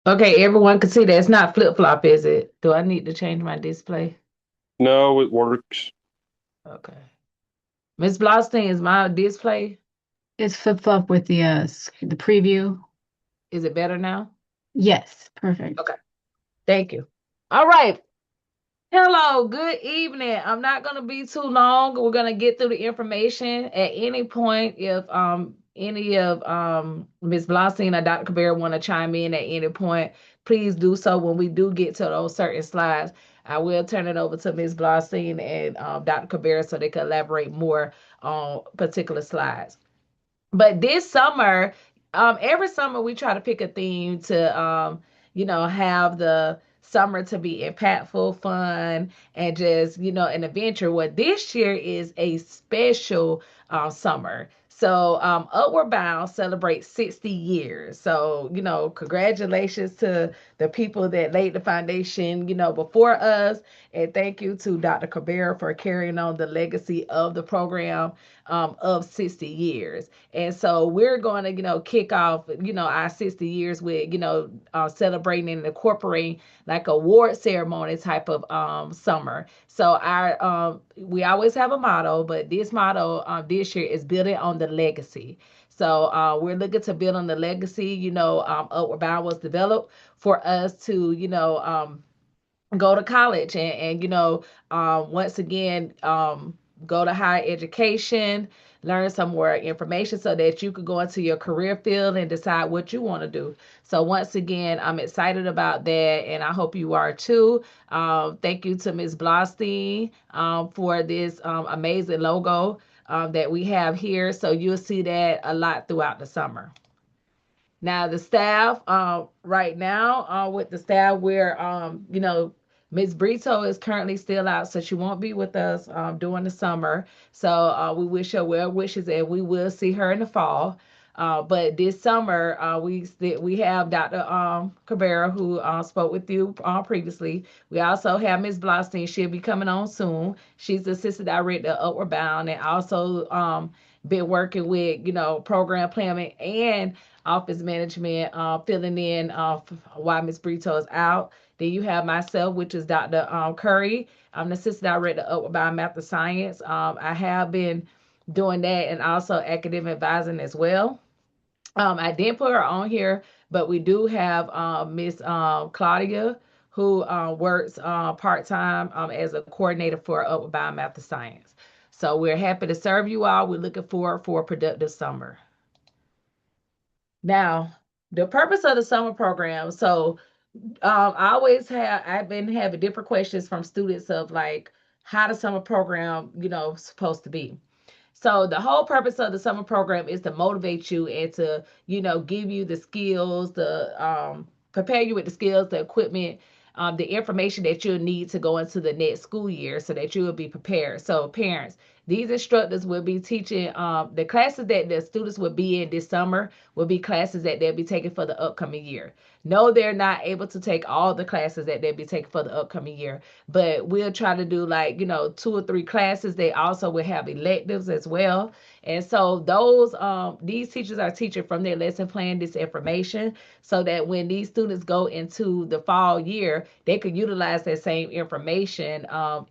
Okay, everyone can see that it's not flip-flop, is it? Do I need to change my display? No, it works. Okay. Miss Blossstein, is my display? It's flip flop with the preview. Is it better now? Yes, perfect. Okay. Thank you. All right. Hello, good evening. I'm not going to be too long. We're going to get through the information at any point. If any of Ms. Blossine or Dr. Cabrera want to chime in at any point, please do so. When we do get to those certain slides, I will turn it over to Ms. Blossine and Dr. Cabrera so they can elaborate more on particular slides. But this summer, every summer we try to pick a theme to, have the summer to be impactful, fun, and just, an adventure. Well, this year is a special summer. So, Upward Bound celebrates 60 years. So, congratulations to the people that laid the foundation, before us. And thank you to Dr. Cabrera for carrying on the legacy of the program of 60 years. And so we're going to, kick off, our 60 years with, celebrating and incorporating like award ceremony type of summer. So we always have a motto, but this motto this year is building on the legacy. So we're looking to build on the legacy. Upward Bound was developed for us to, go to college and once again go to higher education, learn some more information so that you could go into your career field and decide what you want to do. So once again, I'm excited about that, and I hope you are too. Thank you to Ms. Blostein for this amazing logo that we have here. So you'll see that a lot throughout the summer. Now the staff, right now, with the staff, where Ms. Brito is currently still out, so she won't be with us during the summer. So we wish her well wishes, and we will see her in the fall. But this summer, we have Dr. Cabrera, who spoke with you previously. We also have Ms. Blostein. She'll be coming on soon. She's the assistant director of Upward Bound, and also been working with program planning and office management, filling in while Miss Brito is out. Then you have myself, which is Dr. Curry. I'm the assistant director of Biomath Science. I have been doing that and also academic advising as well. I didn't put her on here, but we do have Miss Claudia, who works part time as a coordinator for Biomath Science. So we're happy to serve you all. We're looking forward for a productive summer. Now, the purpose of the summer program. So, I've been having different questions from students of like how the summer program, supposed to be. So the whole purpose of the summer program is to motivate you and to, give you the skills, the prepare you with the skills, the equipment, the information that you'll need to go into the next school year so that you will be prepared. So parents, these instructors will be teaching the classes that the students will be in this summer will be classes that they'll be taking for the upcoming year. No, they're not able to take all the classes that they'll be taking for the upcoming year, but we'll try to do like, two or three classes. They also will have electives as well. And so these teachers are teaching from their lesson plan this information so that when these students go into the fall year, they could utilize that same information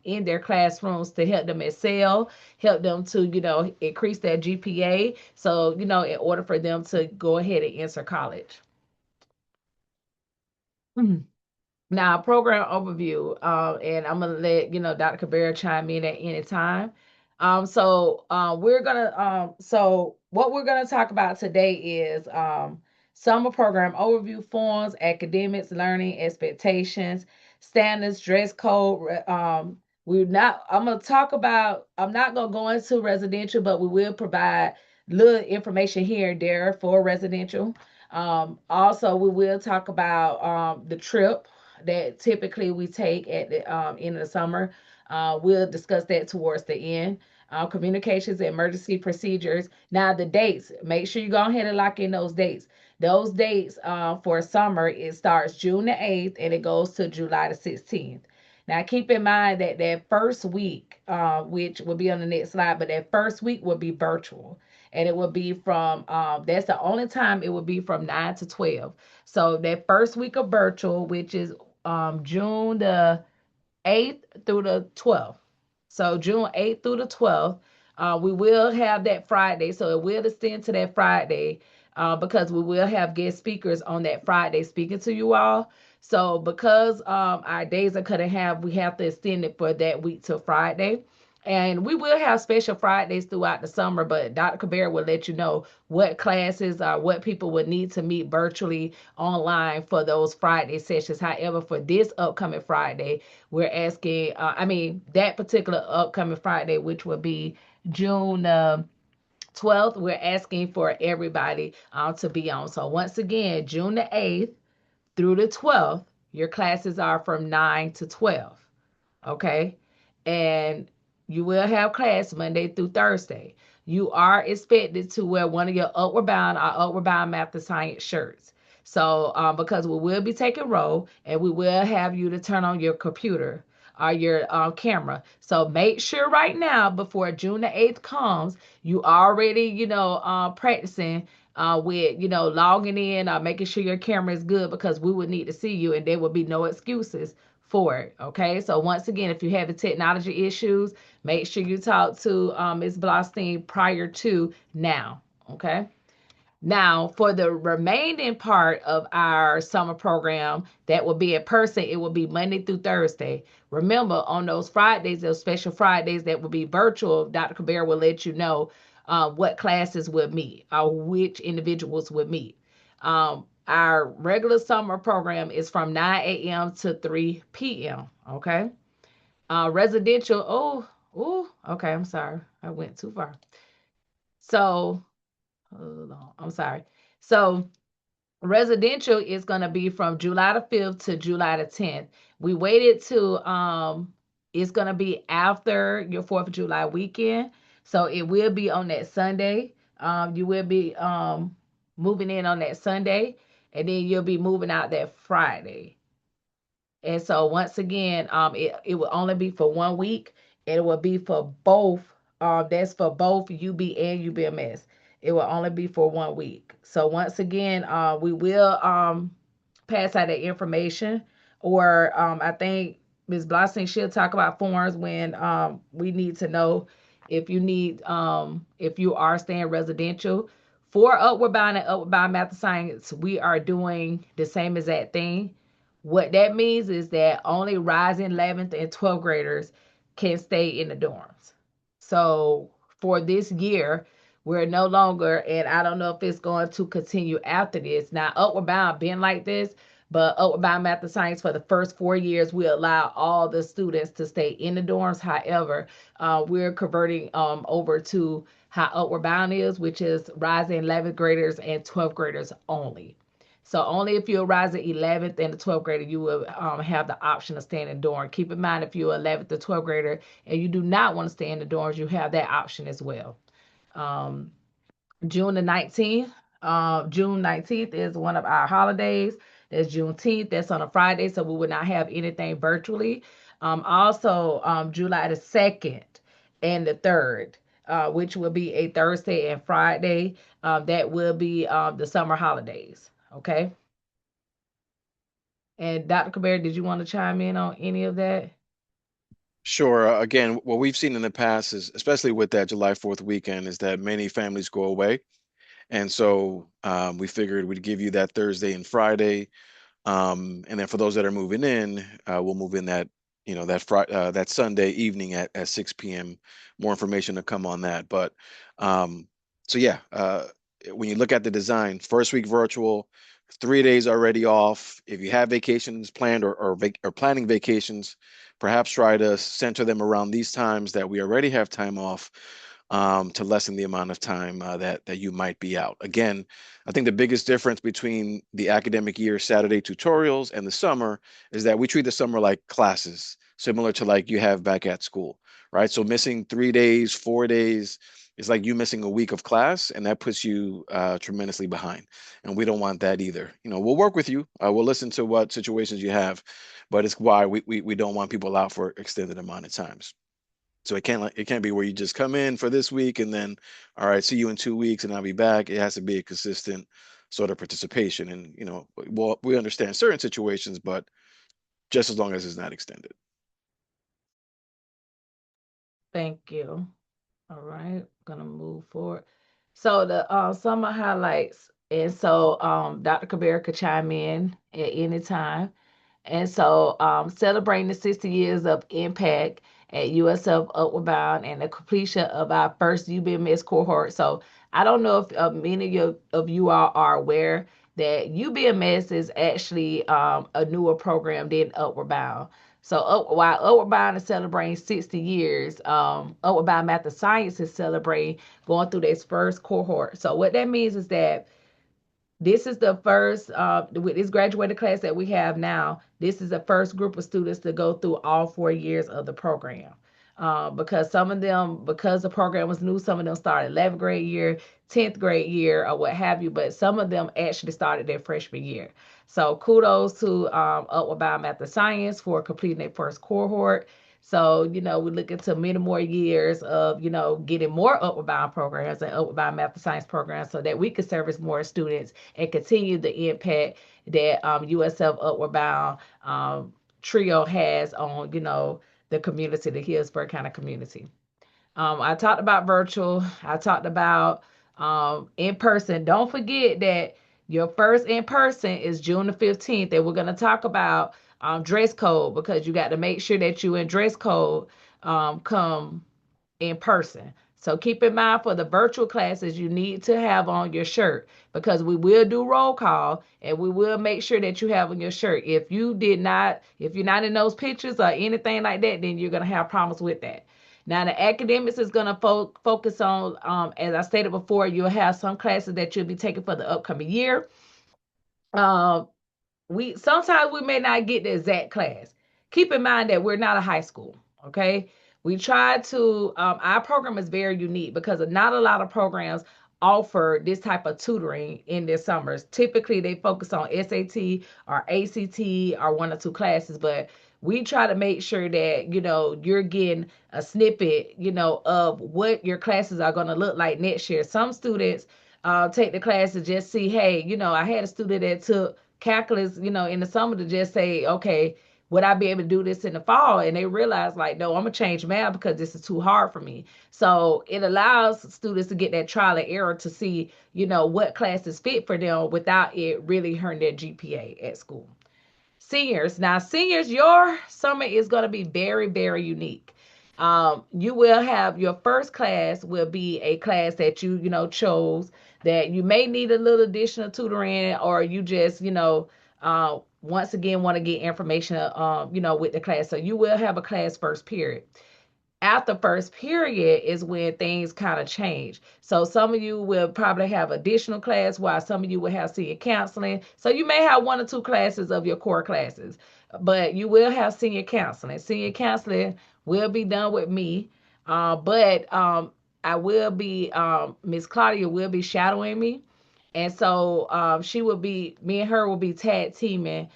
in their classrooms to help them excel, help them to, increase their GPA. So, in order for them to go ahead and enter college. Now, program overview, and I'm gonna let Dr. Cabrera chime in at any time. So what we're gonna talk about today is summer program overview forms, academics, learning expectations, standards, dress code. We're not. I'm gonna talk about. I'm not gonna go into residential, but we will provide little information here and there for residential. Also, we will talk about the trip that typically we take at the end of the summer. We'll discuss that towards the end. Communications and emergency procedures. Now, the dates, make sure you go ahead and lock in those dates. Those dates for summer, it starts June the 8th and it goes to July the 16th. Now, keep in mind that that first week, which will be on the next slide, but that first week will be virtual. And it will be from, that's the only time it will be from 9 to 12. So that first week of virtual, which is June the 8th through the 12th. So June 8th through the 12th, we will have that Friday. So it will extend to that Friday because we will have guest speakers on that Friday speaking to you all. So because our days are cut in half, we have to extend it for that week till Friday. And we will have special Fridays throughout the summer, but Dr. Cabrera will let you know what classes or what people would need to meet virtually online for those Friday sessions. However, for this upcoming Friday, we're asking, that particular upcoming Friday, which will be June 12th, we're asking for everybody to be on. So once again, June the 8th through the 12th, your classes are from 9 to 12. Okay. And you will have class Monday through Thursday. You are expected to wear one of your Upward Bound or Upward Bound Math and Science shirts. So, because we will be taking roll and we will have you to turn on your computer or your camera. So make sure right now before June the 8th comes, you already, practicing with, logging in or making sure your camera is good because we would need to see you and there will be no excuses for it. Okay. So once again, if you have the technology issues, make sure you talk to Ms. Blostein prior to now. Okay. Now, for the remaining part of our summer program that will be in person, it will be Monday through Thursday. Remember, on those Fridays, those special Fridays that will be virtual, Dr. Cabrera will let you know what classes will meet or which individuals will meet. Our regular summer program is from 9 a.m. to 3 p.m. Okay. Residential, okay, I'm sorry. I went too far. So, hold on, I'm sorry. So, residential is going to be from July the 5th to July the 10th. We waited to it's going to be after your 4th of July weekend. So it will be on that Sunday. You will be moving in on that Sunday and then you'll be moving out that Friday. And so once again, it will only be for 1 week. And it will be for both. That's for both UB and UBMS. It will only be for 1 week. So once again, we will pass out that information, or I think Ms. Blossing she'll talk about forms when we need to know if you are staying residential. For Upward Bound and Upward Bound Math and Science, we are doing the same exact thing. What that means is that only rising 11th and 12th graders can stay in the dorms. So for this year, we're no longer, and I don't know if it's going to continue after this. Now, Upward Bound been like this, but Upward Bound Math and Science for the first 4 years, we allow all the students to stay in the dorms. However, we're converting over to how Upward Bound is, which is rising 11th graders and 12th graders only. So only if you're a rising 11th and the 12th grader, you will have the option of staying in the dorm. Keep in mind, if you're 11th to 12th grader and you do not want to stay in the dorms, you have that option as well. Um, June the 19th. June 19th is one of our holidays. That's Juneteenth. That's on a Friday, so we will not have anything virtually. Also, July the 2nd and the 3rd, which will be a Thursday and Friday. That will be the summer holidays. Okay. And Dr. Cabrera, did you want to chime in on any of that? Sure. Again, what we've seen in the past is, especially with that July 4th weekend, is that many families go away. And so we figured we'd give you that Thursday and Friday. And then for those that are moving in, we'll move in that Sunday evening at 6 p.m. More information to come on that. But so yeah, when you look at the design, first week virtual, 3 days already off. If you have vacations planned or planning vacations, perhaps try to center them around these times that we already have time off, to lessen the amount of time that you might be out. Again, I think the biggest difference between the academic year Saturday tutorials and the summer is that we treat the summer like classes, similar to like you have back at school, right? So missing 3 days, 4 days is like you missing a week of class, and that puts you tremendously behind. And we don't want that either. We'll work with you. We'll listen to what situations you have, but it's why we don't want people out for extended amount of times. So it can't be where you just come in for this week and then, all right, see you in 2 weeks and I'll be back. It has to be a consistent sort of participation. And, well, we understand certain situations, but just as long as it's not extended. Thank you. All right, gonna move forward. So the summer highlights, and so Dr. Cabrera could chime in at any time. And so, celebrating the 60 years of impact at USF Upward Bound and the completion of our first UBMS cohort. So, I don't know if many of you all are aware that UBMS is actually a newer program than Upward Bound. So, while Upward Bound is celebrating 60 years, Upward Bound Math and Science is celebrating going through this first cohort. So, what that means is that this is the first, with this graduated class that we have now, this is the first group of students to go through all 4 years of the program. Because some of them, because the program was new, some of them started 11th grade year, 10th grade year, or what have you, but some of them actually started their freshman year. So kudos to Upward Bound Math and Science for completing their first cohort. So, we're looking to many more years of, getting more Upward Bound programs and Upward Bound Math and Science programs so that we can service more students and continue the impact that USF Upward Bound trio has on, the community, the Hillsborough County community. I talked about virtual. I talked about in person. Don't forget that your first in person is June the 15th, and we're going to talk about dress code because you got to make sure that you in dress code come in person. So keep in mind for the virtual classes, you need to have on your shirt because we will do roll call and we will make sure that you have on your shirt. If you're not in those pictures or anything like that, then you're going to have problems with that. Now, the academics is going to focus on, as I stated before, you'll have some classes that you'll be taking for the upcoming year. Um, we sometimes we may not get the exact class. Keep in mind that we're not a high school, okay? We try to our program is very unique because not a lot of programs offer this type of tutoring in their summers. Typically they focus on SAT or ACT or one or two classes, but we try to make sure that you're getting a snippet of what your classes are going to look like next year. Some students take the class to just see, hey, I had a student that took calculus, in the summer to just say, okay, would I be able to do this in the fall? And they realize, like, no, I'm gonna change math because this is too hard for me. So it allows students to get that trial and error to see, what classes fit for them without it really hurting their GPA at school. Seniors, now seniors, your summer is going to be very, very unique. You will have your first class will be a class that chose that you may need a little additional tutoring or you just once again want to get information with the class. So you will have a class first period. After first period is when things kind of change. So some of you will probably have additional class while some of you will have senior counseling. So you may have one or two classes of your core classes, but you will have senior counseling. Senior counseling will be done with me, but I will be Miss Claudia will be shadowing me, and so me and her will be tag teaming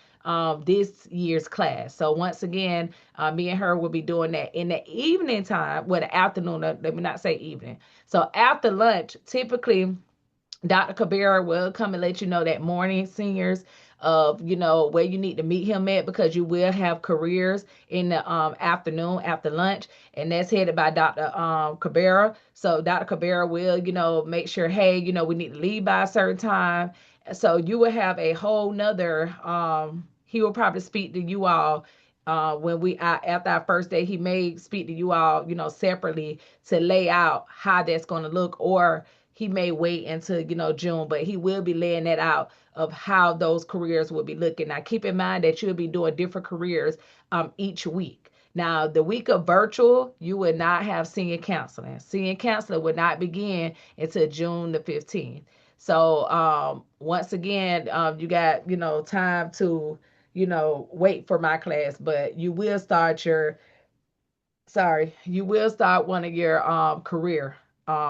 this year's class. So once again, me and her will be doing that in the evening time, well, the afternoon, let me not say evening. So after lunch, typically Dr. Cabrera will come and let you know that morning, seniors, of where you need to meet him at because you will have careers in the afternoon after lunch, and that's headed by Dr. Cabrera. So Dr. Cabrera will make sure, hey, we need to leave by a certain time. So you will have a whole nother he will probably speak to you all when after our first day. He may speak to you all separately to lay out how that's going to look, or he may wait until June, but he will be laying that out of how those careers will be looking. Now keep in mind that you'll be doing different careers each week. Now the week of virtual, you would not have senior counseling. Senior counseling would not begin until June the 15th. So once again, you got time to wait for my class, but you will start one of your career.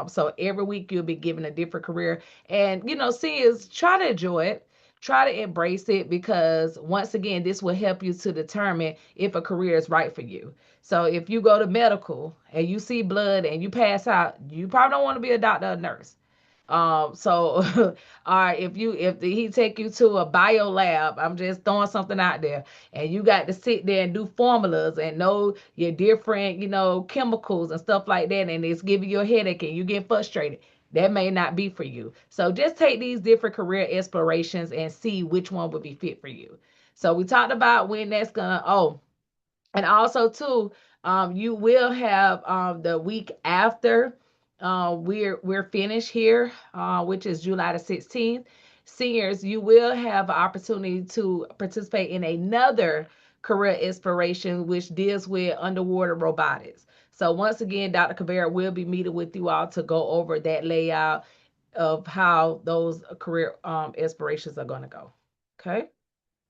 So every week you'll be given a different career. And seniors, try to enjoy it. try to embrace it, because once again, this will help you to determine if a career is right for you. So if you go to medical and you see blood and you pass out, you probably don't want to be a doctor or nurse. So all right, if he take you to a bio lab, I'm just throwing something out there, and you got to sit there and do formulas and know your different, chemicals and stuff like that, and it's giving you a headache and you get frustrated. That may not be for you. So just take these different career explorations and see which one would be fit for you. So we talked about when that's gonna, and also too, you will have the week after we're finished here, which is July the 16th. Seniors, you will have an opportunity to participate in another career exploration, which deals with underwater robotics. So once again, Dr. Cabrera will be meeting with you all to go over that layout of how those career explorations are going to go. Okay.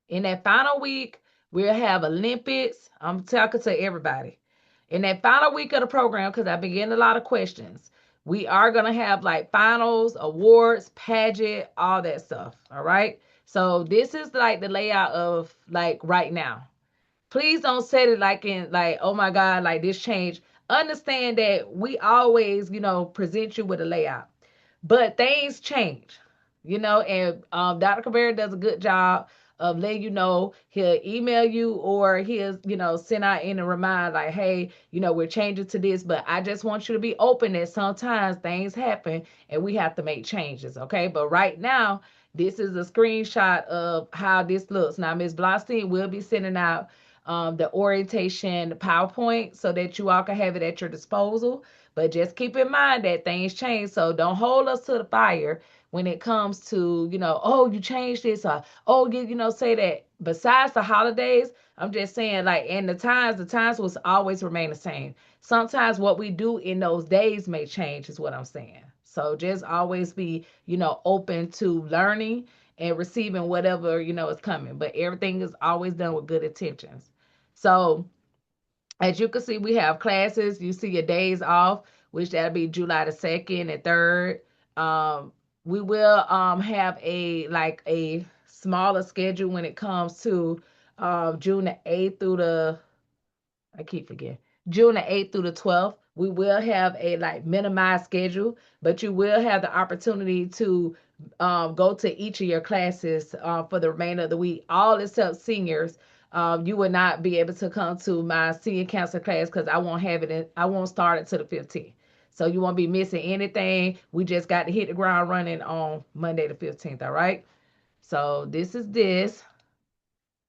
In that final week, we'll have Olympics. I'm talking to everybody. In that final week of the program, because I've been getting a lot of questions, we are going to have like finals, awards, pageant, all that stuff. All right. So this is like the layout of like right now. Please don't set it like in like, oh my God, like this changed. Understand that we always, present you with a layout, but things change, and Dr. Cabrera does a good job of letting you know. He'll email you, or he'll, send out in a reminder like, hey, we're changing to this, but I just want you to be open that sometimes things happen and we have to make changes. Okay. But right now, this is a screenshot of how this looks. Now, Ms. Blostein will be sending out the orientation PowerPoint so that you all can have it at your disposal. But just keep in mind that things change. So don't hold us to the fire when it comes to, oh, you changed this, or, oh, say that. Besides the holidays, I'm just saying, like, and the times will always remain the same. Sometimes what we do in those days may change, is what I'm saying. So just always be, open to learning and receiving whatever, is coming. But everything is always done with good intentions. So as you can see, we have classes. You see your days off, which that'll be July the 2nd and 3rd. We will have a smaller schedule when it comes to June the 8th through the, I keep forgetting, June the 8th through the 12th. We will have a like minimized schedule, but you will have the opportunity to go to each of your classes for the remainder of the week, all except seniors. You will not be able to come to my senior counselor class because I won't have it I won't start it till the 15th. So you won't be missing anything. We just got to hit the ground running on Monday the 15th. All right. So this is this.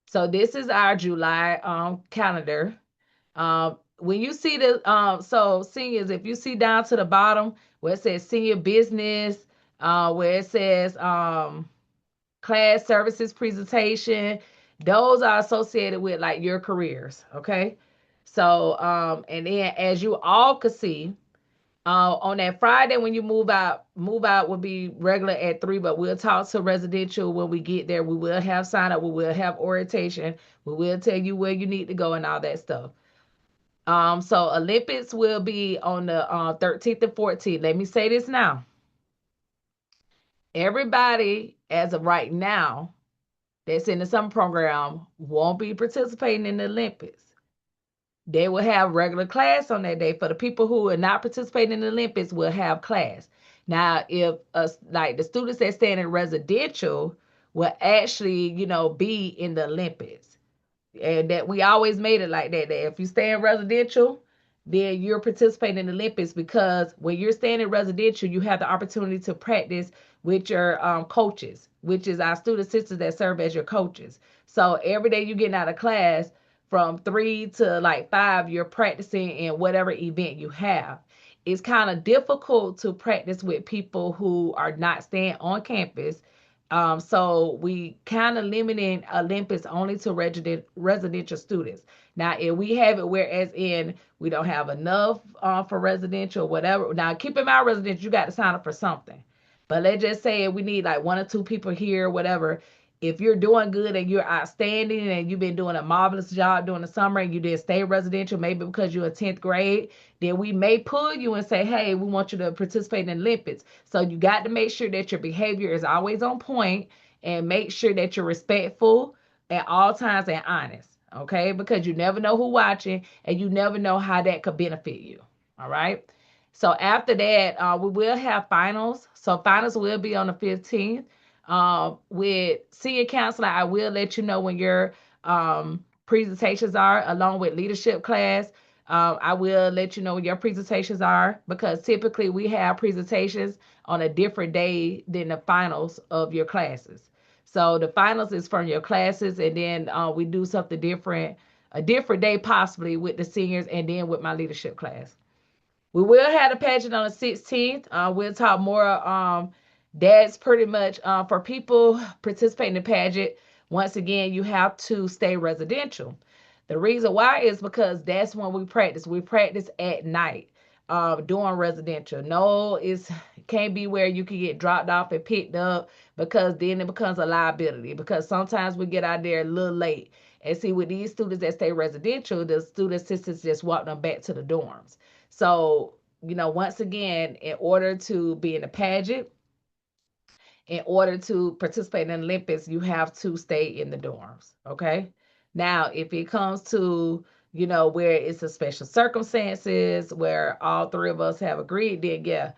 So this is our July calendar. When you see the so seniors, if you see down to the bottom where it says senior business, where it says class services presentation, those are associated with like your careers. Okay. So and then as you all could see, on that Friday when you move out will be regular at 3, but we'll talk to residential when we get there. We will have sign up, we will have orientation, we will tell you where you need to go and all that stuff. So Olympics will be on the 13th and 14th. Let me say this now. Everybody, as of right now, that's in the summer program won't be participating in the Olympics. They will have regular class on that day. For the people who are not participating in the Olympics, will have class. Now, if like the students that stand in residential will actually, be in the Olympics. And that we always made it like that. That if you stay in residential, then you're participating in the Olympics, because when you're staying in residential, you have the opportunity to practice with your coaches, which is our student sisters that serve as your coaches. So every day you're getting out of class from 3 to like 5, you're practicing in whatever event you have. It's kind of difficult to practice with people who are not staying on campus, so we kind of limiting Olympics only to residential students. Now, if we have it whereas in we don't have enough for residential, whatever. Now, keep in mind, residential, you got to sign up for something. But let's just say we need like 1 or 2 people here, whatever. If you're doing good and you're outstanding and you've been doing a marvelous job during the summer and you did stay residential, maybe because you're in 10th grade, then we may pull you and say, hey, we want you to participate in the Olympics. So you got to make sure that your behavior is always on point and make sure that you're respectful at all times and honest. Okay, because you never know who watching, and you never know how that could benefit you. All right. So after that, we will have finals. So finals will be on the 15th. With senior counselor, I will let you know when your presentations are, along with leadership class. I will let you know when your presentations are, because typically we have presentations on a different day than the finals of your classes. So the finals is from your classes, and then we do something different, a different day possibly with the seniors, and then with my leadership class. We will have the pageant on the 16th. We'll talk more. That's pretty much for people participating in the pageant. Once again, you have to stay residential. The reason why is because that's when we practice. We practice at night, doing residential. No, it's can't be where you can get dropped off and picked up, because then it becomes a liability. Because sometimes we get out there a little late. And see, with these students that stay residential, the student assistants just walk them back to the dorms. So, once again, in order to be in the pageant, in order to participate in the Olympics, you have to stay in the dorms. Okay. Now, if it comes to, where it's a special circumstances where all three of us have agreed, then yeah,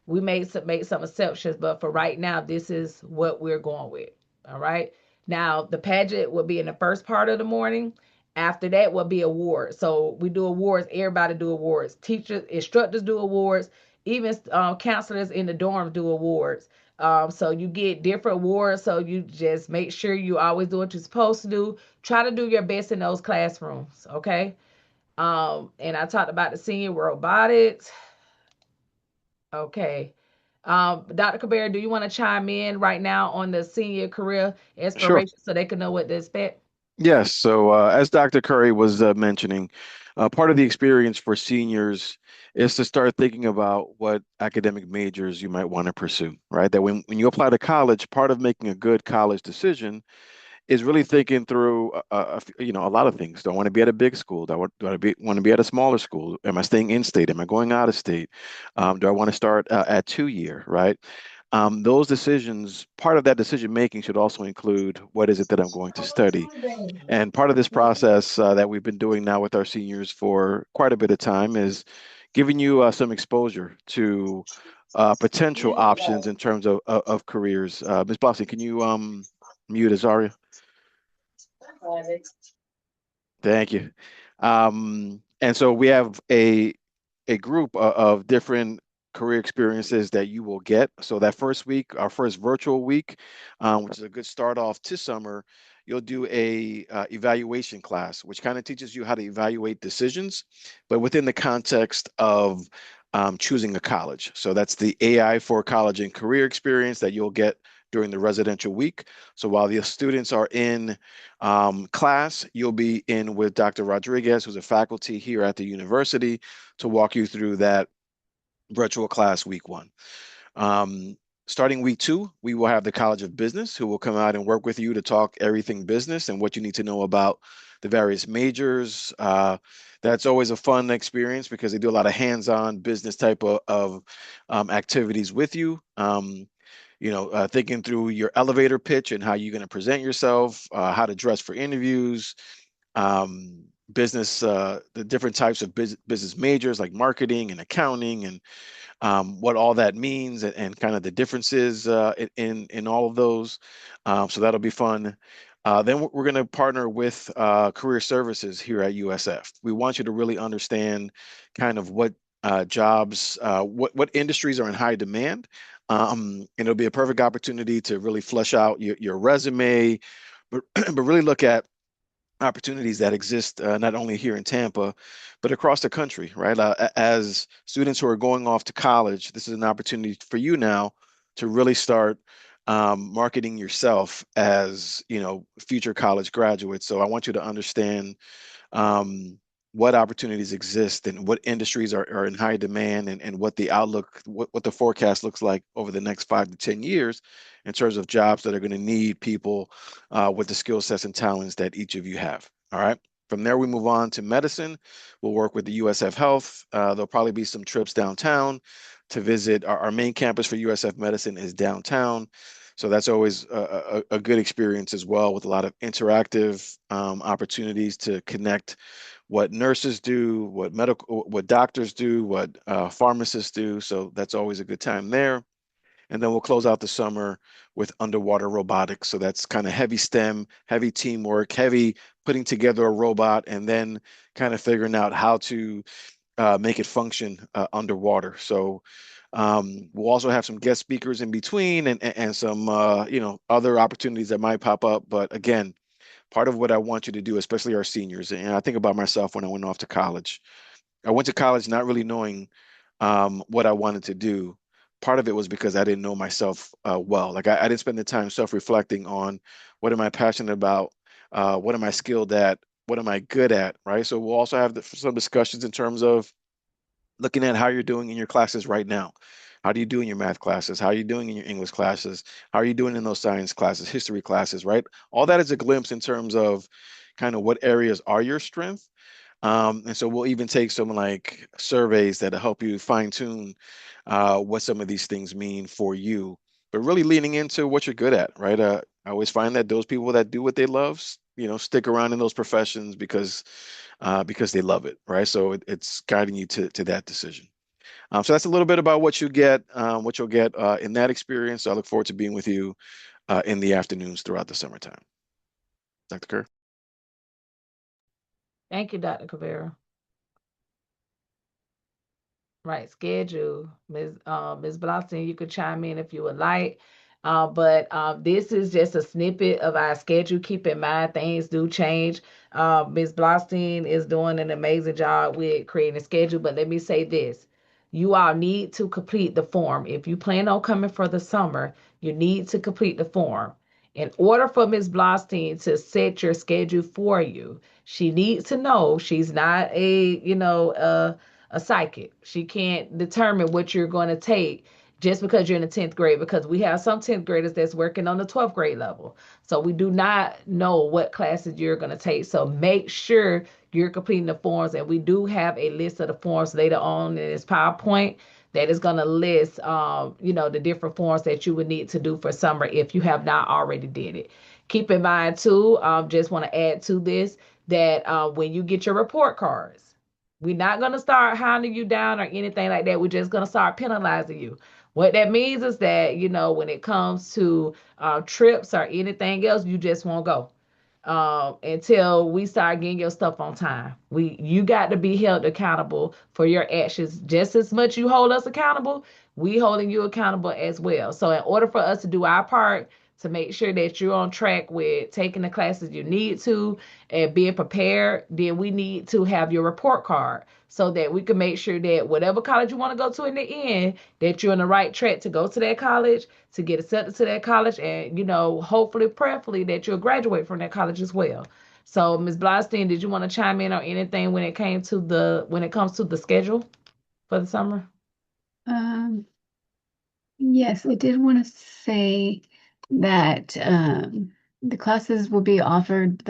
we may make some exceptions, but for right now, this is what we're going with. All right. Now, the pageant will be in the first part of the morning. After that will be awards. So we do awards. Everybody do awards. Teachers, instructors do awards. Even counselors in the dorms do awards. So you get different awards. So you just make sure you always do what you're supposed to do. Try to do your best in those classrooms. Okay. And I talked about the senior robotics. Okay. Dr. Cabrera, do you want to chime in right now on the senior career Sure. exploration so they can know what to expect? Yes. So, as Dr. Curry was mentioning, part of the experience for seniors is to start thinking about what academic majors you might want to pursue, right? That when you apply to college, part of making a good college decision is really thinking through, a lot of things. Do I want to be at a big school? Want to be at a smaller school? Am I staying in state? Am I going out of state? Do I want to start at 2 year, right? Those decisions, part of that decision making should also include what is it that I'm going to study. And part of this process that we've been doing now with our seniors for quite a bit of time is giving you some exposure to potential options in terms of careers. Ms. Blasi, can you mute Azaria? Thank you. And so we have a group of different career experiences that you will get. So that first week, our first virtual week, which is a good start off to summer, you'll do a evaluation class, which kind of teaches you how to evaluate decisions, but within the context of choosing a college. So that's the AI for college and career experience that you'll get during the residential week. So while the students are in class, you'll be in with Dr. Rodriguez, who's a faculty here at the university, to walk you through that virtual class week one. Um, Starting week two, we will have the College of Business, who will come out and work with you to talk everything business and what you need to know about the various majors. That's always a fun experience because they do a lot of hands-on business type of activities with you. Thinking through your elevator pitch and how you're going to present yourself, how to dress for interviews, business, the different types of business majors like marketing and accounting, and what all that means, and kind of the differences in all of those. So that'll be fun. Then we're going to partner with Career Services here at USF. We want you to really understand kind of what jobs, what industries are in high demand. And it'll be a perfect opportunity to really flesh out your resume, but, but really look at opportunities that exist not only here in Tampa, but across the country, right? As students who are going off to college, this is an opportunity for you now to really start marketing yourself as, future college graduates. So I want you to understand um, what opportunities exist and what industries are in high demand, and what the outlook, what the forecast looks like over the next 5 to 10 years in terms of jobs that are going to need people with the skill sets and talents that each of you have. All right. From there, we move on to medicine. We'll work with the USF Health. There'll probably be some trips downtown to visit. Our main campus for USF Medicine is downtown. So that's always a good experience as well, with a lot of interactive opportunities to connect what nurses do, what doctors do, what pharmacists do. So that's always a good time there. And then we'll close out the summer with underwater robotics. So that's kind of heavy STEM, heavy teamwork, heavy putting together a robot and then kind of figuring out how to make it function underwater. So we'll also have some guest speakers in between and some other opportunities that might pop up. But again, part of what I want you to do, especially our seniors, and I think about myself when I went off to college. I went to college not really knowing what I wanted to do. Part of it was because I didn't know myself well. Like I didn't spend the time self-reflecting on what am I passionate about, what am I skilled at, what am I good at, right? So we'll also have some discussions in terms of looking at how you're doing in your classes right now. How do you do in your math classes? How are you doing in your English classes? How are you doing in those science classes, history classes, right? All that is a glimpse in terms of kind of what areas are your strength. And so we'll even take some like surveys that help you fine tune what some of these things mean for you, but really leaning into what you're good at, right? I always find that those people that do what they love, stick around in those professions because they love it, right? So it's guiding you to that decision. So that's a little bit about what you'll get in that experience. So I look forward to being with you in the afternoons throughout the summertime. Dr. Kerr. Thank you, Dr. Caveira. Right, schedule. Ms. Blossom, you could chime in if you would like. But this is just a snippet of our schedule. Keep in mind, things do change. Ms. Blossom is doing an amazing job with creating a schedule. But let me say this. You all need to complete the form. If you plan on coming for the summer, you need to complete the form. In order for Ms. Blossom to set your schedule for you, she needs to know she's not a psychic. She can't determine what you're going to take just because you're in the 10th grade, because we have some 10th graders that's working on the 12th grade level. So we do not know what classes you're going to take. So make sure you're completing the forms. And we do have a list of the forms later on in this PowerPoint that is going to list, the different forms that you would need to do for summer if you have not already did it. Keep in mind too, just want to add to this that when you get your report cards, we're not going to start hounding you down or anything like that. We're just going to start penalizing you. What that means is that, when it comes to trips or anything else, you just won't go until we start getting your stuff on time. You got to be held accountable for your actions just as much you hold us accountable. We holding you accountable as well. So in order for us to do our part to make sure that you're on track with taking the classes you need to and being prepared, then we need to have your report card so that we can make sure that whatever college you want to go to in the end, that you're on the right track to go to that college, to get accepted to that college, and hopefully, prayerfully, that you'll graduate from that college as well. So, Ms. Blaustein, did you want to chime in on anything when it comes to the schedule for the summer? Um, yes, I did want to say that the classes will be offered.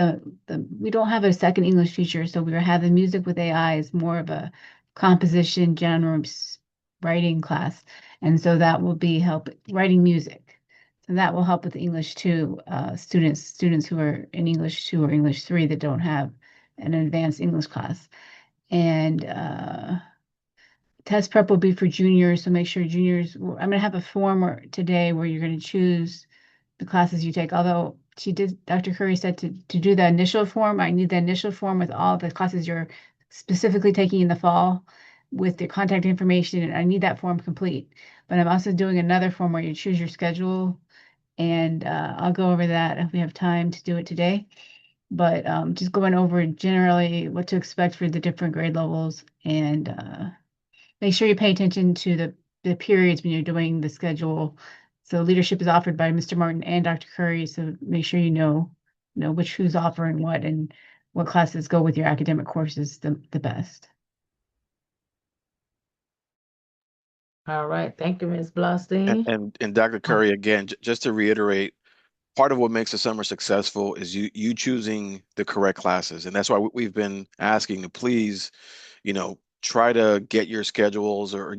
We don't have a second English teacher, so we are having music with AI is more of a composition, genre writing class, and so that will be help writing music. So that will help with the English 2 students who are in English 2 or English 3 that don't have an advanced English class. And test prep will be for juniors, so make sure juniors, I'm going to have a form today where you're going to choose the classes you take. Although Dr. Curry said to do the initial form, I need the initial form with all the classes you're specifically taking in the fall with your contact information, and I need that form complete. But I'm also doing another form where you choose your schedule, and I'll go over that if we have time to do it today. But just going over generally what to expect for the different grade levels, and make sure you pay attention to the periods when you're doing the schedule. So leadership is offered by Mr. Martin and Dr. Curry. So make sure you know who's offering what and what classes go with your academic courses the best. All right. Thank you, Ms. And, Blaustein. and Dr. Curry, again, just to reiterate, part of what makes the summer successful is you choosing the correct classes. And that's why we've been asking to please, try to get your schedules or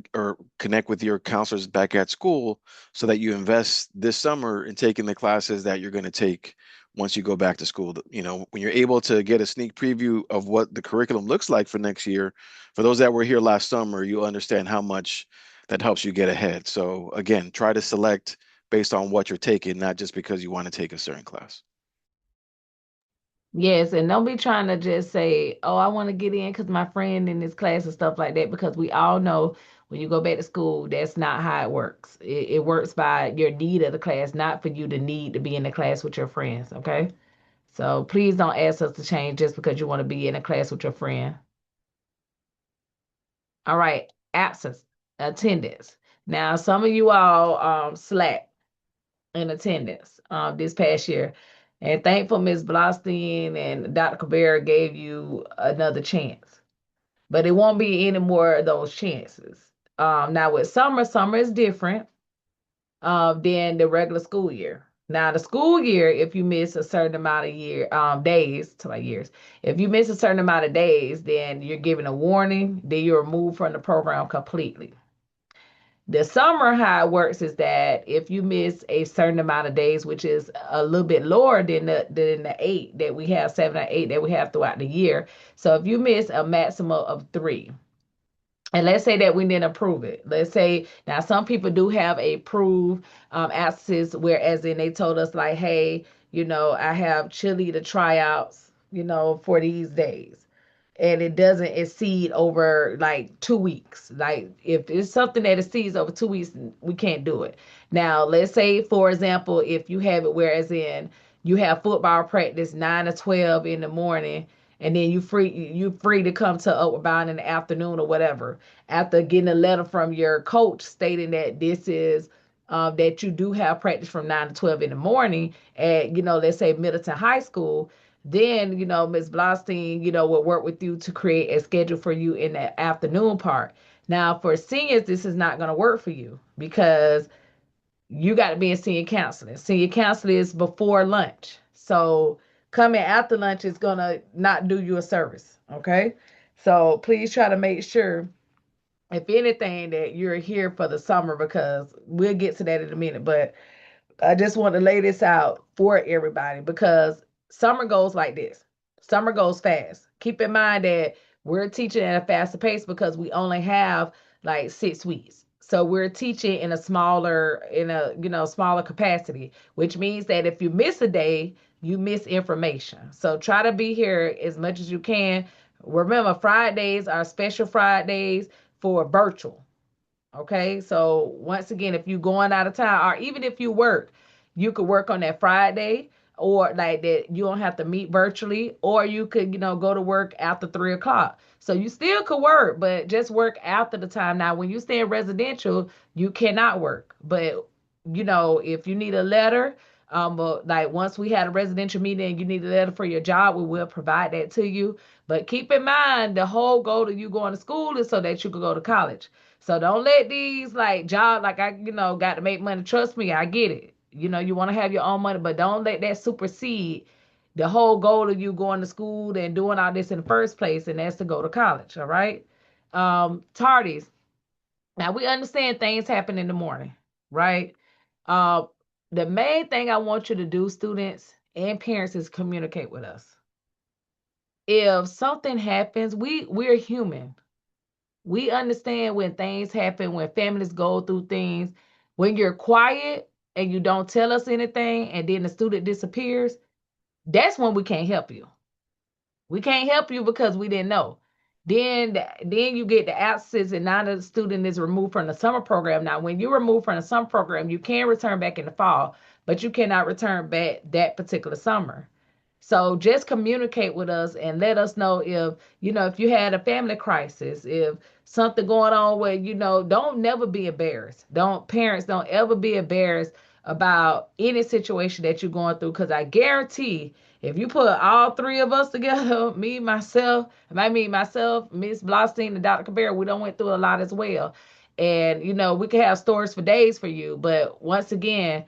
connect with your counselors back at school so that you invest this summer in taking the classes that you're going to take once you go back to school. You know, when you're able to get a sneak preview of what the curriculum looks like for next year, for those that were here last summer, you'll understand how much that helps you get ahead. So again, try to select based on what you're taking, not just because you want to take a certain class. Yes, and don't be trying to just say, "Oh, I want to get in because my friend in this class and stuff like that," because we all know when you go back to school, that's not how it works. It works by your need of the class, not for you to need to be in the class with your friends. Okay, so please don't ask us to change just because you want to be in a class with your friend. All right, absence, attendance. Now, some of you all slack in attendance this past year. And thankful Ms. Blostein and Dr. Cabrera gave you another chance. But it won't be any more of those chances. Now with summer is different than the regular school year. Now the school year, if you miss a certain amount of days to my years, if you miss a certain amount of days, then you're given a warning, then you're removed from the program completely. The summer, how it works is that if you miss a certain amount of days, which is a little bit lower than the 8 that we have, 7 or 8 that we have throughout the year. So if you miss a maximum of 3, and let's say that we didn't approve it. Let's say now some people do have a proof absences, whereas then they told us like, hey, I have chili to tryouts, for these days, and it doesn't exceed over like 2 weeks. Like if it's something that exceeds over 2 weeks, we can't do it. Now, let's say, for example, if you have it whereas in you have football practice 9 to 12 in the morning, and then you free to come to Upward Bound in the afternoon or whatever. After getting a letter from your coach stating that this is that you do have practice from 9 to 12 in the morning at let's say Middleton High School, then, Ms. Blostein, will work with you to create a schedule for you in the afternoon part. Now, for seniors, this is not going to work for you because you got to be in senior counseling. Senior counseling is before lunch. So coming after lunch is going to not do you a service. Okay. So please try to make sure, if anything, that you're here for the summer, because we'll get to that in a minute. But I just want to lay this out for everybody because summer goes like this. Summer goes fast. Keep in mind that we're teaching at a faster pace because we only have like 6 weeks. So we're teaching in a smaller capacity, which means that if you miss a day, you miss information. So try to be here as much as you can. Remember, Fridays are special Fridays for virtual. Okay, so once again, if you're going out of town, or even if you work, you could work on that Friday, or like that you don't have to meet virtually, or you could, go to work after 3 o'clock. So you still could work, but just work after the time. Now, when you stay in residential, you cannot work. But if you need a letter, but like once we had a residential meeting and you need a letter for your job, we will provide that to you. But keep in mind, the whole goal of you going to school is so that you could go to college. So don't let these like jobs, like I, got to make money. Trust me, I get it. You want to have your own money, but don't let that supersede the whole goal of you going to school and doing all this in the first place, and that's to go to college. All right. Tardies. Now we understand things happen in the morning, right? Uh, the main thing I want you to do, students and parents, is communicate with us. If something happens, we're human. We understand when things happen, when families go through things. When you're quiet and you don't tell us anything, and then the student disappears, that's when we can't help you. We can't help you because we didn't know. Then you get the absence, and now the student is removed from the summer program. Now, when you're removed from the summer program, you can return back in the fall, but you cannot return back that particular summer. So just communicate with us and let us know if you had a family crisis, if something going on where, don't never be embarrassed. Parents don't ever be embarrassed about any situation that you're going through. Cause I guarantee if you put all three of us together, myself, Miss Blostein, and Dr. Cabrera, we don't went through a lot as well. And, we could have stories for days for you. But once again,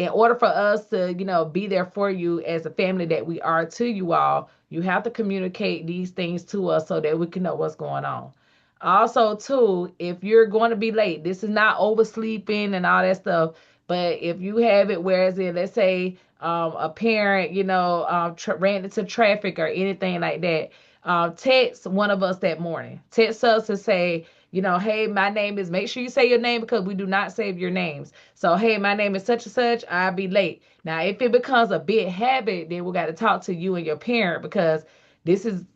in order for us to, be there for you as a family that we are to you all, you have to communicate these things to us so that we can know what's going on. Also, too, if you're going to be late, this is not oversleeping and all that stuff. But if you have it, whereas in, let's say, a parent, ran into traffic or anything like that, text one of us that morning. Text us and say, hey, my name is, make sure you say your name because we do not save your names. So, hey, my name is such and such. I'll be late. Now, if it becomes a big habit, then we got to talk to you and your parent because this has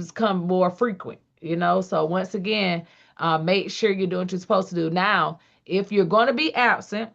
become more frequent. So once again, make sure you're doing what you're supposed to do. Now, if you're going to be absent,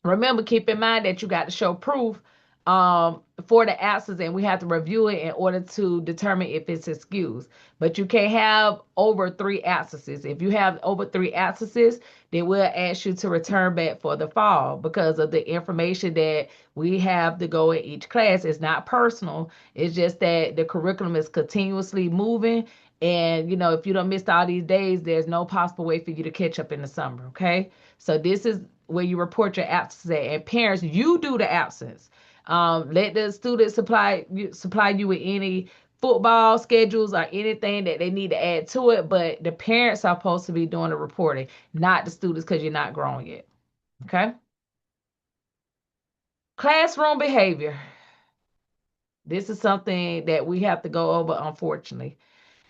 remember, keep in mind that you got to show proof for the absence, and we have to review it in order to determine if it's excused. But you can't have over 3 absences. If you have over 3 absences, then we'll ask you to return back for the fall because of the information that we have to go in each class. It's not personal. It's just that the curriculum is continuously moving. And, if you don't miss all these days, there's no possible way for you to catch up in the summer. Okay. So this is where you report your absence at. And parents, you do the absence. Let the students supply you with any football schedules or anything that they need to add to it. But the parents are supposed to be doing the reporting, not the students, because you're not grown yet. Okay. Classroom behavior. This is something that we have to go over, unfortunately.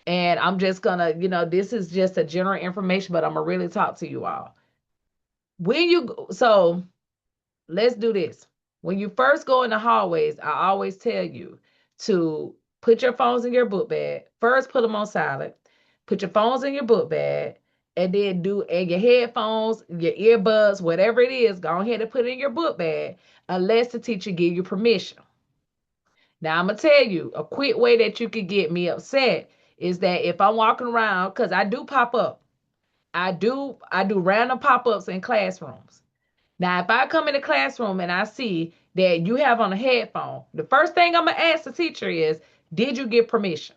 And I'm just gonna, this is just a general information, but I'm gonna really talk to you all. So let's do this. When you first go in the hallways, I always tell you to put your phones in your book bag. First, put them on silent. Put your phones in your book bag, and then and your headphones, your earbuds, whatever it is, go ahead and put it in your book bag, unless the teacher give you permission. Now, I'm gonna tell you a quick way that you could get me upset is that if I'm walking around, because I do pop up, I do random pop-ups in classrooms. Now, if I come in the classroom and I see that you have on a headphone, the first thing I'm gonna ask the teacher is, did you get permission?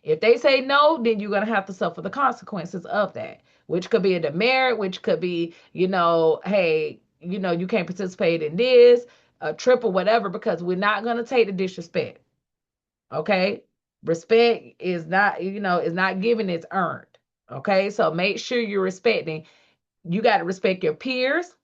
If they say no, then you're gonna have to suffer the consequences of that, which could be a demerit, which could be, hey, you can't participate in this, a trip or whatever, because we're not gonna take the disrespect. Okay? Respect is not given, it's earned. Okay, so make sure you're respecting. You got to respect your peers,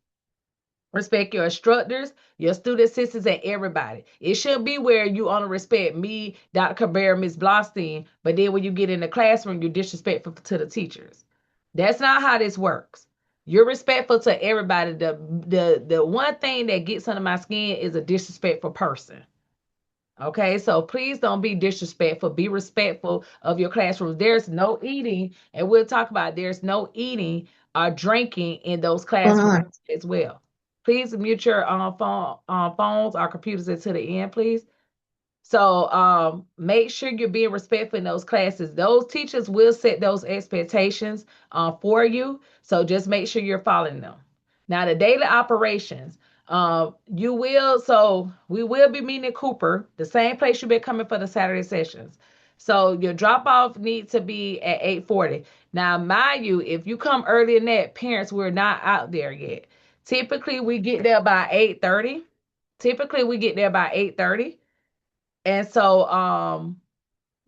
respect your instructors, your student assistants, and everybody. It shouldn't be where you only respect me, Dr. Cabrera, Miss Blostein, but then when you get in the classroom, you're disrespectful to the teachers. That's not how this works. You're respectful to everybody. The one thing that gets under my skin is a disrespectful person. Okay, so please don't be disrespectful. Be respectful of your classrooms. There's no eating, and we'll talk about there's no eating or drinking in those classrooms as well. Please mute your phones or computers until the end, please. So make sure you're being respectful in those classes. Those teachers will set those expectations for you. So just make sure you're following them. Now, the daily operations, we will be meeting at Cooper, the same place you've been coming for the Saturday sessions. So your drop off needs to be at 8:40. Now, mind you, if you come early in that, parents, we're not out there yet. Typically, we get there by 8:30. Typically, we get there by 8:30. And so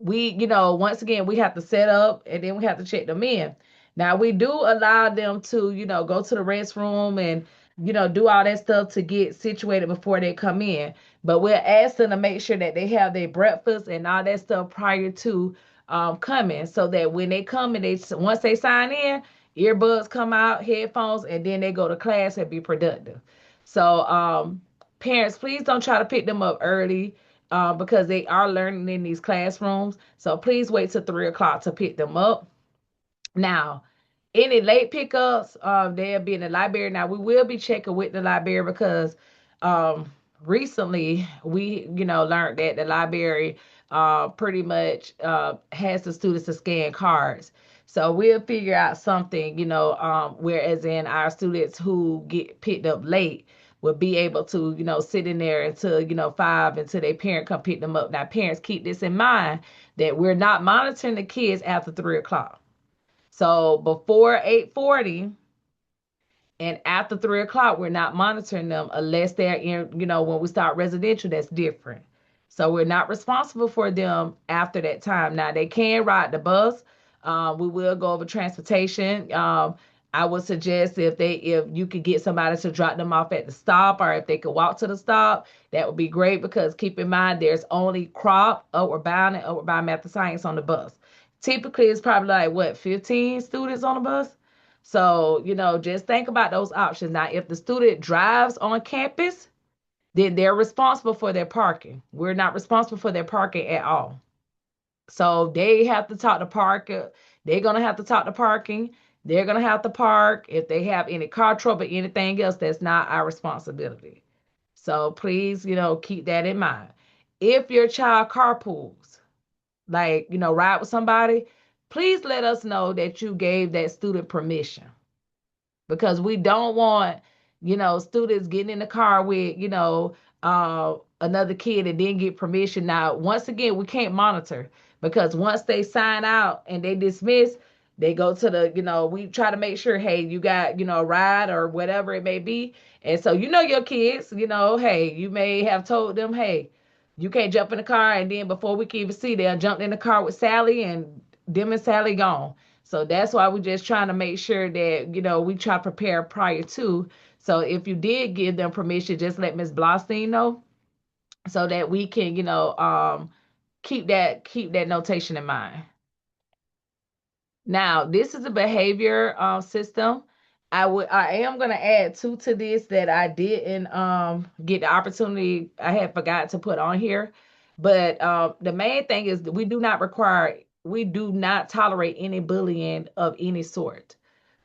once again, we have to set up and then we have to check them in. Now we do allow them to, go to the restroom and, do all that stuff to get situated before they come in. But we'll ask them to make sure that they have their breakfast and all that stuff prior to coming so that when they come and once they sign in, earbuds come out, headphones, and then they go to class and be productive. So parents, please don't try to pick them up early because they are learning in these classrooms. So please wait till 3 o'clock to pick them up. Now, any late pickups, they'll be in the library. Now, we will be checking with the library because recently we, learned that the library pretty much has the students to scan cards. So we'll figure out something, whereas in our students who get picked up late will be able to, sit in there until, 5 until their parent come pick them up. Now, parents, keep this in mind that we're not monitoring the kids after 3 o'clock. So before 8:40, And after 3 o'clock, we're not monitoring them unless they're in, when we start residential, that's different. So we're not responsible for them after that time. Now they can ride the bus. We will go over transportation. I would suggest if you could get somebody to drop them off at the stop, or if they could walk to the stop, that would be great, because keep in mind there's only crop, upward bound, and upward bound math and science on the bus. Typically it's probably like what, 15 students on the bus. So, just think about those options. Now, if the student drives on campus, then they're responsible for their parking. We're not responsible for their parking at all. So they have to talk to park. They're gonna have to talk to parking. They're gonna have to park. If they have any car trouble, anything else, that's not our responsibility. So please, keep that in mind. If your child carpools, like, ride with somebody, please let us know that you gave that student permission, because we don't want, students getting in the car with, another kid and then get permission. Now, once again, we can't monitor, because once they sign out and they dismiss, they go to we try to make sure, hey, you got, a ride or whatever it may be. And so, your kids, hey, you may have told them, hey, you can't jump in the car. And then before we can even see, they'll jump in the car with Sally, and them and Sally gone. So that's why we're just trying to make sure that, we try to prepare prior to. So if you did give them permission, just let Ms. Blostein know, so that we can, keep that notation in mind. Now, this is a behavior system. I am gonna add two to this that I didn't get the opportunity. I had forgot to put on here. But the main thing is that we do not tolerate any bullying of any sort.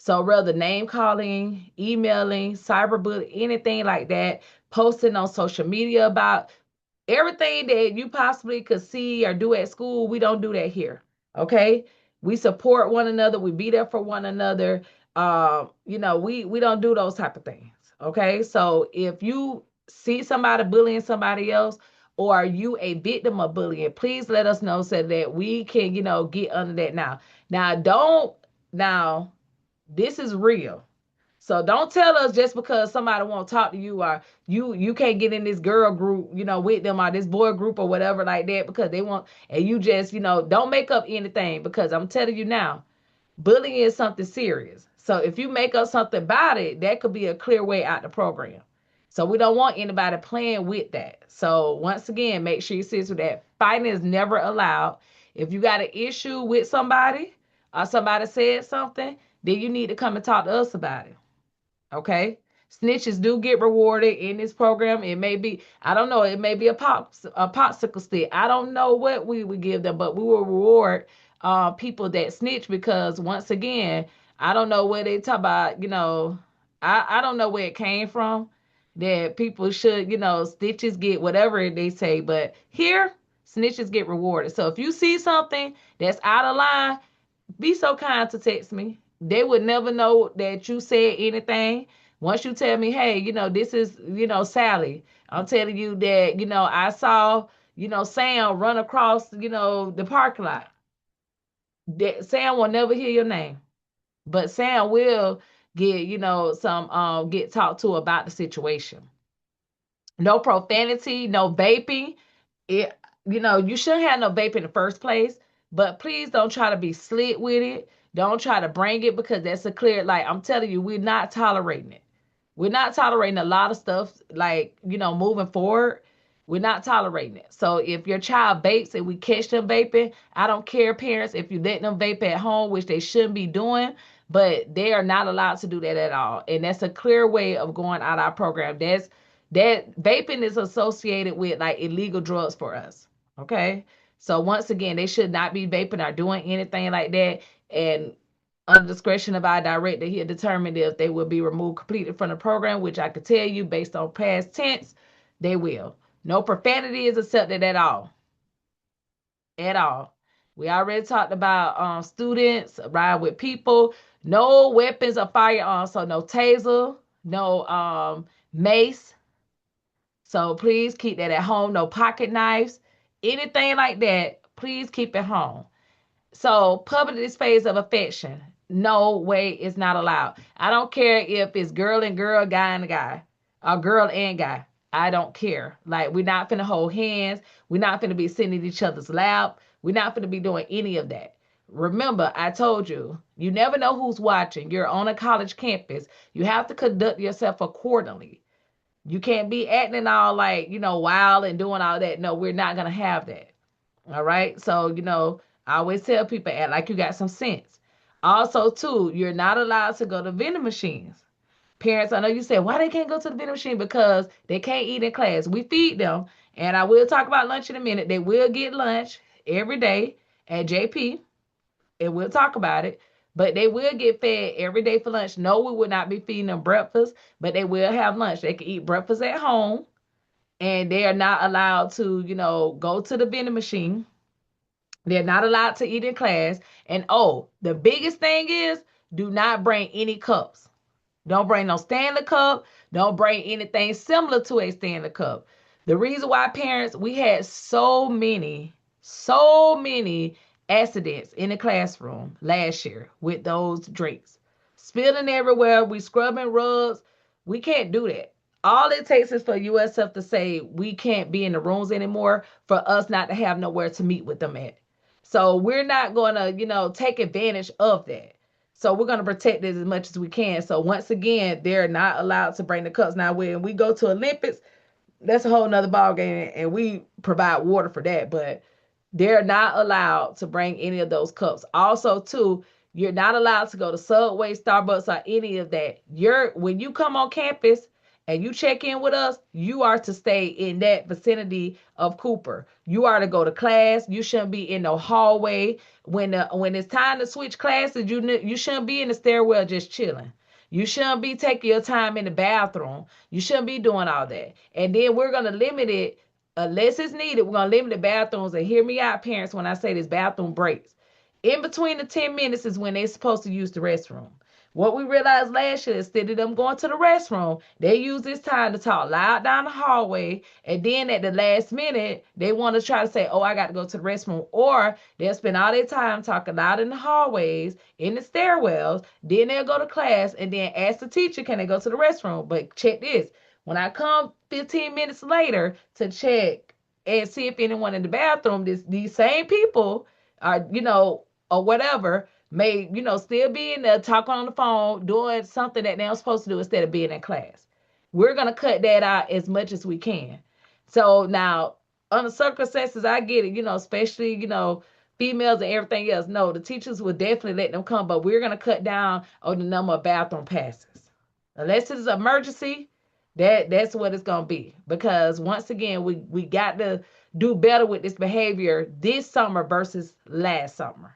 So whether name calling, emailing, cyberbullying, anything like that, posting on social media about everything that you possibly could see or do at school, we don't do that here. Okay? We support one another. We be there for one another. We don't do those type of things. Okay? So if you see somebody bullying somebody else, or are you a victim of bullying, please let us know, so that we can, get under that now. Now, this is real. So don't tell us just because somebody won't talk to you, or you can't get in this girl group, with them, or this boy group or whatever like that, because they want, and you just, don't make up anything, because I'm telling you now, bullying is something serious. So if you make up something about it, that could be a clear way out the program. So we don't want anybody playing with that. So once again, make sure you see with that. Fighting is never allowed. If you got an issue with somebody, or somebody said something, then you need to come and talk to us about it. Okay. Snitches do get rewarded in this program. It may be, I don't know, it may be a popsicle stick. I don't know what we would give them, but we will reward people that snitch, because once again, I don't know where they talk about, I don't know where it came from, that people should, snitches get whatever they say, but here, snitches get rewarded. So if you see something that's out of line, be so kind to text me. They would never know that you said anything. Once you tell me, hey, this is, Sally, I'm telling you that, I saw, Sam run across, the parking lot. That Sam will never hear your name, but Sam will get, get talked to about the situation. No profanity, no vaping. It, you shouldn't have no vape in the first place, but please don't try to be slick with it. Don't try to bring it, because that's a clear, like, I'm telling you, we're not tolerating it. We're not tolerating a lot of stuff, like, moving forward. We're not tolerating it. So if your child vapes and we catch them vaping, I don't care, parents, if you let them vape at home, which they shouldn't be doing, but they are not allowed to do that at all. And that's a clear way of going out our program. That vaping is associated with like illegal drugs for us. Okay. So once again, they should not be vaping or doing anything like that. And under discretion of our director, he'll determine if they will be removed completely from the program, which I could tell you based on past tense, they will. No profanity is accepted at all. At all. We already talked about students ride with people, no weapons or firearms, so no taser, no mace. So please keep that at home. No pocket knives, anything like that. Please keep it home. So public displays of affection. No way, it's not allowed. I don't care if it's girl and girl, guy and guy, or girl and guy. I don't care. Like, we're not finna hold hands. We're not finna be sitting in each other's lap. We're not finna be doing any of that. Remember, I told you, you never know who's watching. You're on a college campus. You have to conduct yourself accordingly. You can't be acting all like, wild and doing all that. No, we're not gonna have that. All right. So, I always tell people, act like you got some sense. Also, too, you're not allowed to go to vending machines. Parents, I know you said, why they can't go to the vending machine? Because they can't eat in class. We feed them. And I will talk about lunch in a minute. They will get lunch every day at JP, and we'll talk about it. But they will get fed every day for lunch. No, we would not be feeding them breakfast, but they will have lunch. They can eat breakfast at home, and they are not allowed to, go to the vending machine. They're not allowed to eat in class. And oh, the biggest thing is, do not bring any cups. Don't bring no Stanley cup. Don't bring anything similar to a Stanley cup. The reason why parents, we had so many accidents in the classroom last year with those drinks. Spilling everywhere. We scrubbing rugs. We can't do that. All it takes is for USF to say we can't be in the rooms anymore for us not to have nowhere to meet with them at. So we're not going to, take advantage of that. So we're going to protect it as much as we can. So once again, they're not allowed to bring the cups. Now, when we go to Olympics, that's a whole nother ball game, and we provide water for that. But they're not allowed to bring any of those cups. Also, too, you're not allowed to go to Subway, Starbucks, or any of that. When you come on campus and you check in with us, you are to stay in that vicinity of Cooper. You are to go to class. You shouldn't be in the hallway. When it's time to switch classes, you shouldn't be in the stairwell just chilling. You shouldn't be taking your time in the bathroom. You shouldn't be doing all that. And then we're gonna limit it unless it's needed. We're gonna limit the bathrooms. And hear me out, parents, when I say this, bathroom breaks. In between the 10 minutes is when they're supposed to use the restroom. What we realized last year, instead of them going to the restroom, they use this time to talk loud down the hallway. And then at the last minute, they want to try to say, oh, I got to go to the restroom. Or they'll spend all their time talking loud in the hallways, in the stairwells. Then they'll go to class and then ask the teacher, can they go to the restroom? But check this. When I come 15 minutes later to check and see if anyone in the bathroom, these same people are, or whatever, may, still be in there talking on the phone, doing something that they're supposed to do instead of being in class. We're going to cut that out as much as we can. So now, under circumstances, I get it, especially, females and everything else. No, the teachers will definitely let them come, but we're going to cut down on the number of bathroom passes. Unless it's an emergency, that's what it's going to be. Because once again, we got to do better with this behavior this summer versus last summer.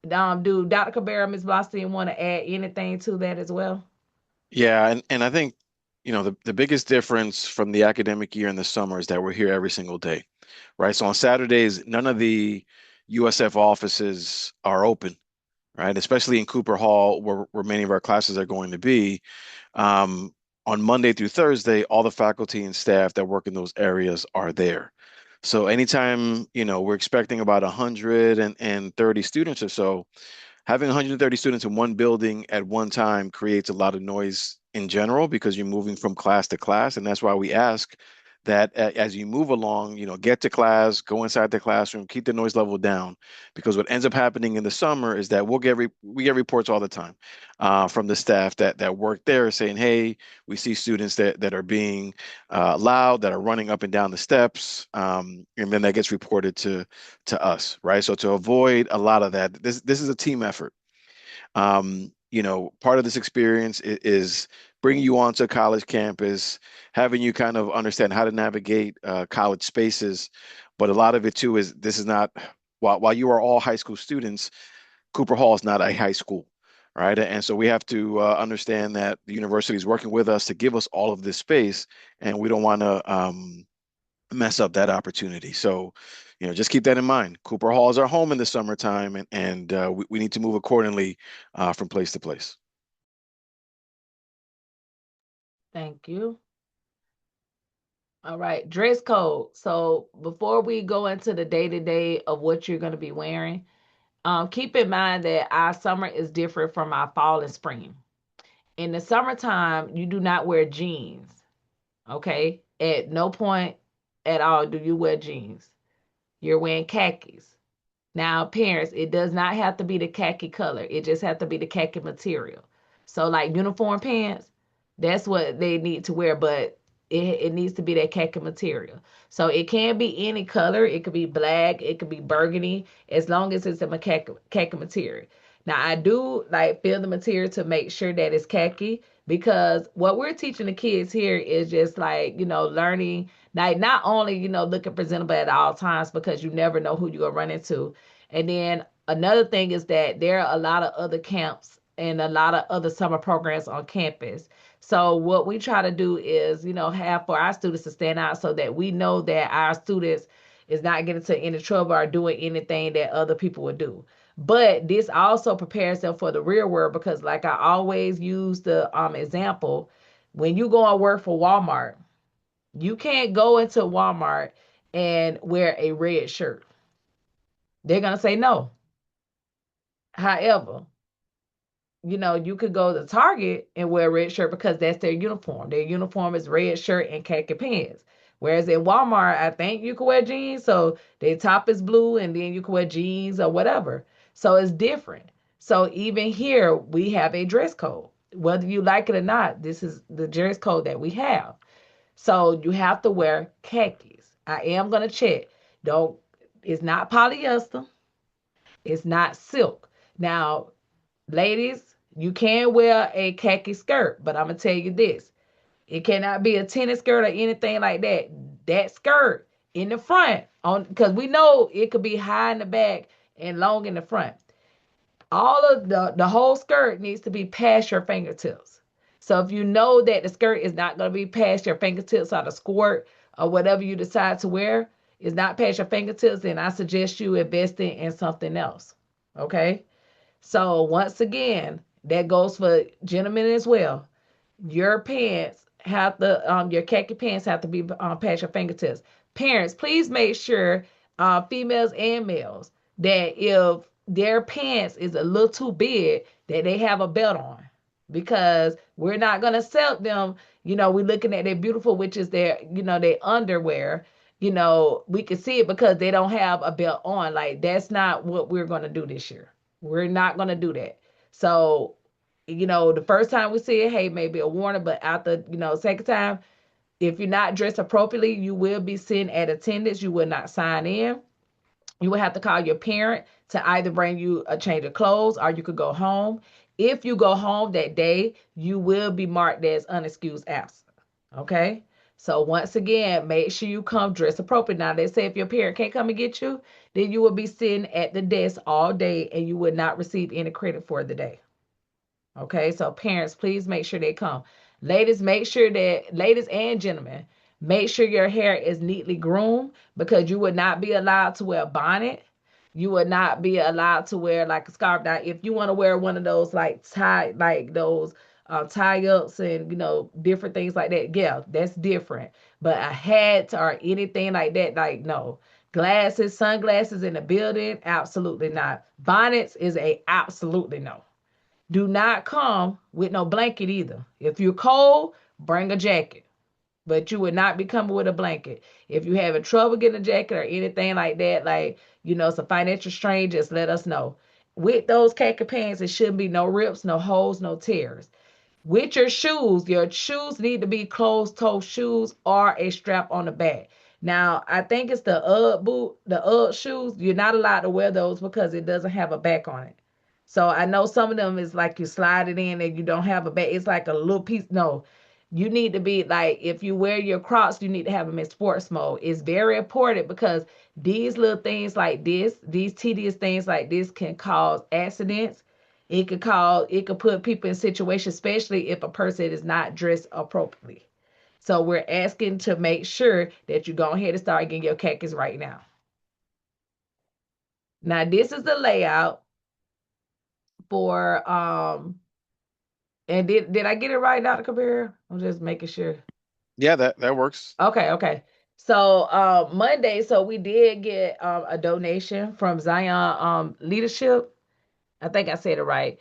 Do Dr. Cabrera, Ms. Blostein want to add anything to that as well? Yeah, and I think, the biggest difference from the academic year in the summer is that we're here every single day, right? So on Saturdays, none of the USF offices are open, right? Especially in Cooper Hall, where many of our classes are going to be. On Monday through Thursday, all the faculty and staff that work in those areas are there. So anytime, we're expecting about 130 students or so, having 130 students in one building at one time creates a lot of noise in general because you're moving from class to class. And that's why we ask that as you move along, get to class, go inside the classroom, keep the noise level down. Because what ends up happening in the summer is that we get reports all the time from the staff that work there saying, hey, we see students that are being loud, that are running up and down the steps, and then that gets reported to us, right? So to avoid a lot of that, this is a team effort. Part of this experience is bringing you onto a college campus, having you kind of understand how to navigate college spaces. But a lot of it too is this is not, while you are all high school students, Cooper Hall is not a high school, right? And so we have to understand that the university is working with us to give us all of this space, and we don't want to mess up that opportunity. So, just keep that in mind. Cooper Hall is our home in the summertime, and we need to move accordingly from place to place. Thank you. All right, dress code. So before we go into the day to day of what you're going to be wearing, Keep in mind that our summer is different from our fall and spring. In the summertime, you do not wear jeans. Okay. At no point at all do you wear jeans. You're wearing khakis. Now, parents, it does not have to be the khaki color. It just has to be the khaki material. So, like uniform pants, that's what they need to wear, but it needs to be that khaki material. So it can be any color. It could be black. It could be burgundy, as long as it's a khaki material. Now, I do like feel the material to make sure that it's khaki, because what we're teaching the kids here is just like, learning, like not only, looking presentable at all times, because you never know who you're gonna run into. And then another thing is that there are a lot of other camps and a lot of other summer programs on campus. So what we try to do is, have for our students to stand out, so that we know that our students is not getting into any trouble or doing anything that other people would do. But this also prepares them for the real world, because like I always use the example, when you go and work for Walmart, you can't go into Walmart and wear a red shirt. They're gonna say no. However, you could go to Target and wear a red shirt, because that's their uniform. Their uniform is red shirt and khaki pants. Whereas in Walmart, I think you can wear jeans. So their top is blue, and then you can wear jeans or whatever. So it's different. So even here, we have a dress code. Whether you like it or not, this is the dress code that we have. So you have to wear khakis. I am going to check. Don't, it's not polyester. It's not silk. Now, ladies, you can wear a khaki skirt, but I'm gonna tell you this: it cannot be a tennis skirt or anything like that. That skirt in the front, on because we know it could be high in the back and long in the front. All of the whole skirt needs to be past your fingertips. So if you know that the skirt is not going to be past your fingertips, or the skirt or whatever you decide to wear is not past your fingertips, then I suggest you investing in something else. Okay. So once again, that goes for gentlemen as well. Your pants have to, your khaki pants have to be past your fingertips. Parents, please make sure, females and males, that if their pants is a little too big, that they have a belt on, because we're not gonna sell them. We're looking at their beautiful, which is their underwear. We can see it because they don't have a belt on. Like, that's not what we're gonna do this year. We're not gonna do that. So, the first time we see it, hey, maybe a warning, but after, second time, if you're not dressed appropriately, you will be sitting at attendance. You will not sign in. You will have to call your parent to either bring you a change of clothes, or you could go home. If you go home that day, you will be marked as unexcused absent. Okay? So once again, make sure you come dressed appropriately. Now, they say if your parent can't come and get you, then you will be sitting at the desk all day, and you would not receive any credit for the day. Okay, so parents, please make sure they come. Ladies and gentlemen, make sure your hair is neatly groomed, because you would not be allowed to wear a bonnet. You would not be allowed to wear like a scarf. Now, if you want to wear one of those like those tie ups and different things like that, yeah, that's different. But a hat or anything like that, like no. Glasses, sunglasses in the building, absolutely not. Bonnets is a absolutely no. Do not come with no blanket either. If you're cold, bring a jacket, but you would not be coming with a blanket. If you're having trouble getting a jacket or anything like that, like, some financial strain, just let us know. With those khaki pants, it shouldn't be no rips, no holes, no tears. With your shoes need to be closed toe shoes or a strap on the back. Now, I think it's the shoes. You're not allowed to wear those because it doesn't have a back on it. So I know some of them is like you slide it in and you don't have a back. It's like a little piece. No, you need to be like, if you wear your Crocs, you need to have them in sports mode. It's very important, because these little things like this, these tedious things like this, can cause accidents. It could put people in situations, especially if a person is not dressed appropriately. So we're asking to make sure that you go ahead and start getting your khakis right now. Now, this is the layout for and did I get it right, Dr. Kabir? I'm just making sure. Yeah, that works. Okay, okay. So Monday, so we did get a donation from Zion Leadership. I think I said it right.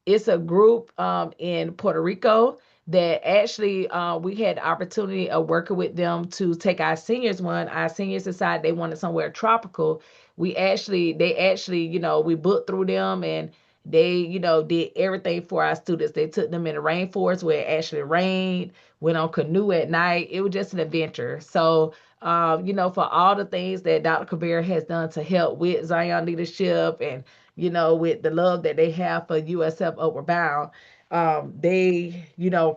It's a group in Puerto Rico that actually we had the opportunity of working with them to take our seniors one. Our seniors decided they wanted somewhere tropical. They actually, we booked through them and they, did everything for our students. They took them in the rainforest where it actually rained, went on canoe at night. It was just an adventure. So, for all the things that Dr. Kabir has done to help with Zion leadership and with the love that they have for USF Upward Bound, they,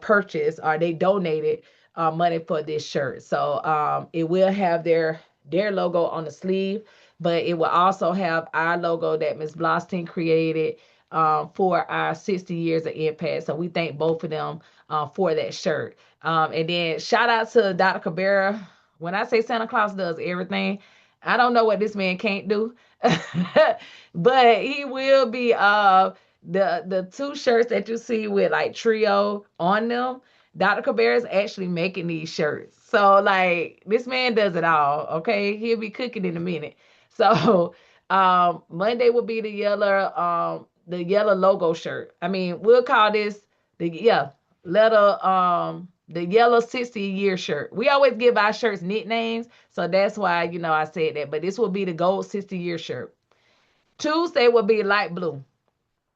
purchased or they donated money for this shirt. So it will have their logo on the sleeve, but it will also have our logo that Ms. Bloston created for our 60 years of impact. So we thank both of them for that shirt. And then shout out to Dr. Cabrera. When I say Santa Claus does everything, I don't know what this man can't do. But he will be the two shirts that you see with like trio on them. Dr. Cabrera is actually making these shirts. So like this man does it all. Okay. He'll be cooking in a minute. So Monday will be the yellow logo shirt. I mean, we'll call this the yellow 60-year shirt. We always give our shirts nicknames, so that's why I said that. But this will be the gold 60-year shirt. Tuesday will be light blue,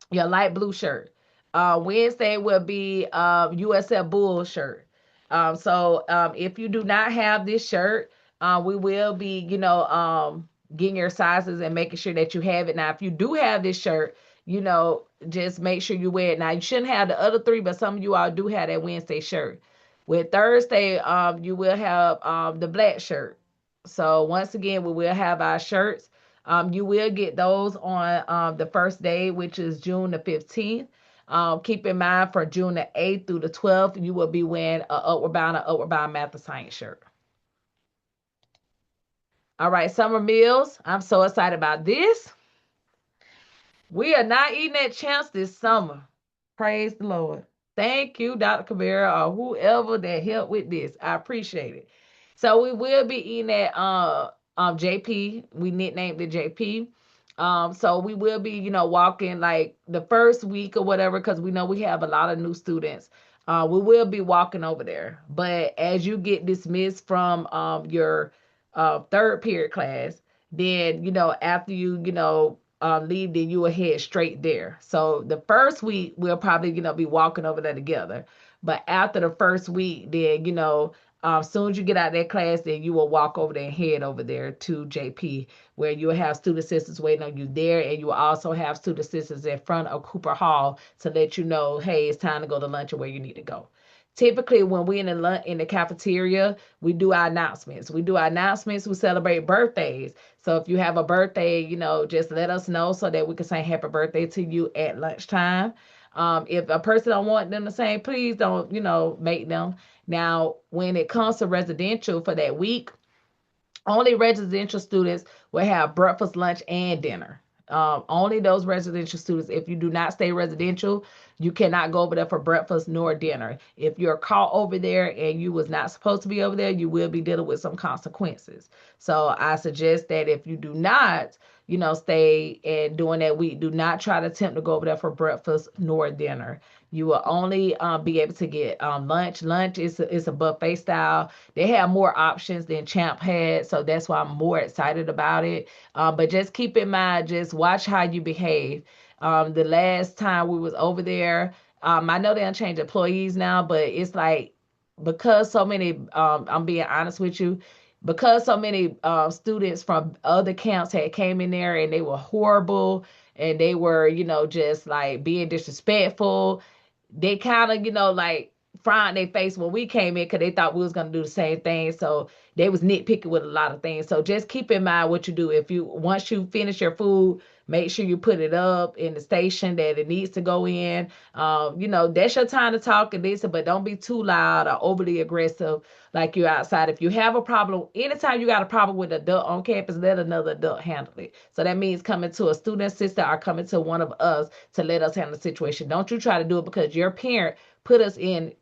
your light blue shirt. Wednesday will be USF Bull shirt. So if you do not have this shirt, we will be, getting your sizes and making sure that you have it. Now, if you do have this shirt, just make sure you wear it. Now, you shouldn't have the other three, but some of you all do have that Wednesday shirt. With Thursday, you will have the black shirt. So once again, we will have our shirts. You will get those on the first day, which is June the 15th. Keep in mind for June the 8th through the 12th, you will be wearing a Upward Bound Math and Science shirt. All right, summer meals. I'm so excited about this. We are not eating at Champs this summer. Praise the Lord. Thank you, Dr. Cabrera, or whoever that helped with this. I appreciate it. So we will be eating at JP. We nicknamed it JP. So we will be, walking like the first week or whatever, because we know we have a lot of new students. We will be walking over there. But as you get dismissed from your third period class, then after you leave, then you will head straight there. So the first week we'll probably be walking over there together. But after the first week, then as soon as you get out of that class, then you will walk over there and head over there to JP, where you will have student assistants waiting on you there, and you will also have student assistants in front of Cooper Hall to let you know, hey, it's time to go to lunch or where you need to go. Typically, when we're in the cafeteria, we do our announcements. We celebrate birthdays. So if you have a birthday, just let us know so that we can say happy birthday to you at lunchtime. If a person don't want them to say, please don't, make them. Now, when it comes to residential for that week, only residential students will have breakfast, lunch, and dinner. Only those residential students. If you do not stay residential, you cannot go over there for breakfast nor dinner. If you're caught over there and you was not supposed to be over there, you will be dealing with some consequences. So I suggest that if you do not, stay and during that week, do not try to attempt to go over there for breakfast nor dinner. You will only be able to get lunch. Lunch is a buffet style. They have more options than Champ had, so that's why I'm more excited about it. But just keep in mind, just watch how you behave. The last time we was over there, I know they don't change employees now, but it's like because so many, I'm being honest with you, because so many students from other camps had came in there and they were horrible and they were, just like being disrespectful. They kind of, like frowned their face when we came in because they thought we was gonna do the same thing. So they was nitpicking with a lot of things. So just keep in mind what you do. If you once you finish your food, Make sure you put it up in the station that it needs to go in. That's your time to talk and listen, but don't be too loud or overly aggressive like you're outside. If you have a problem, anytime you got a problem with an adult on campus, let another adult handle it. So that means coming to a student assistant or coming to one of us to let us handle the situation. Don't you try to do it because your parent put us in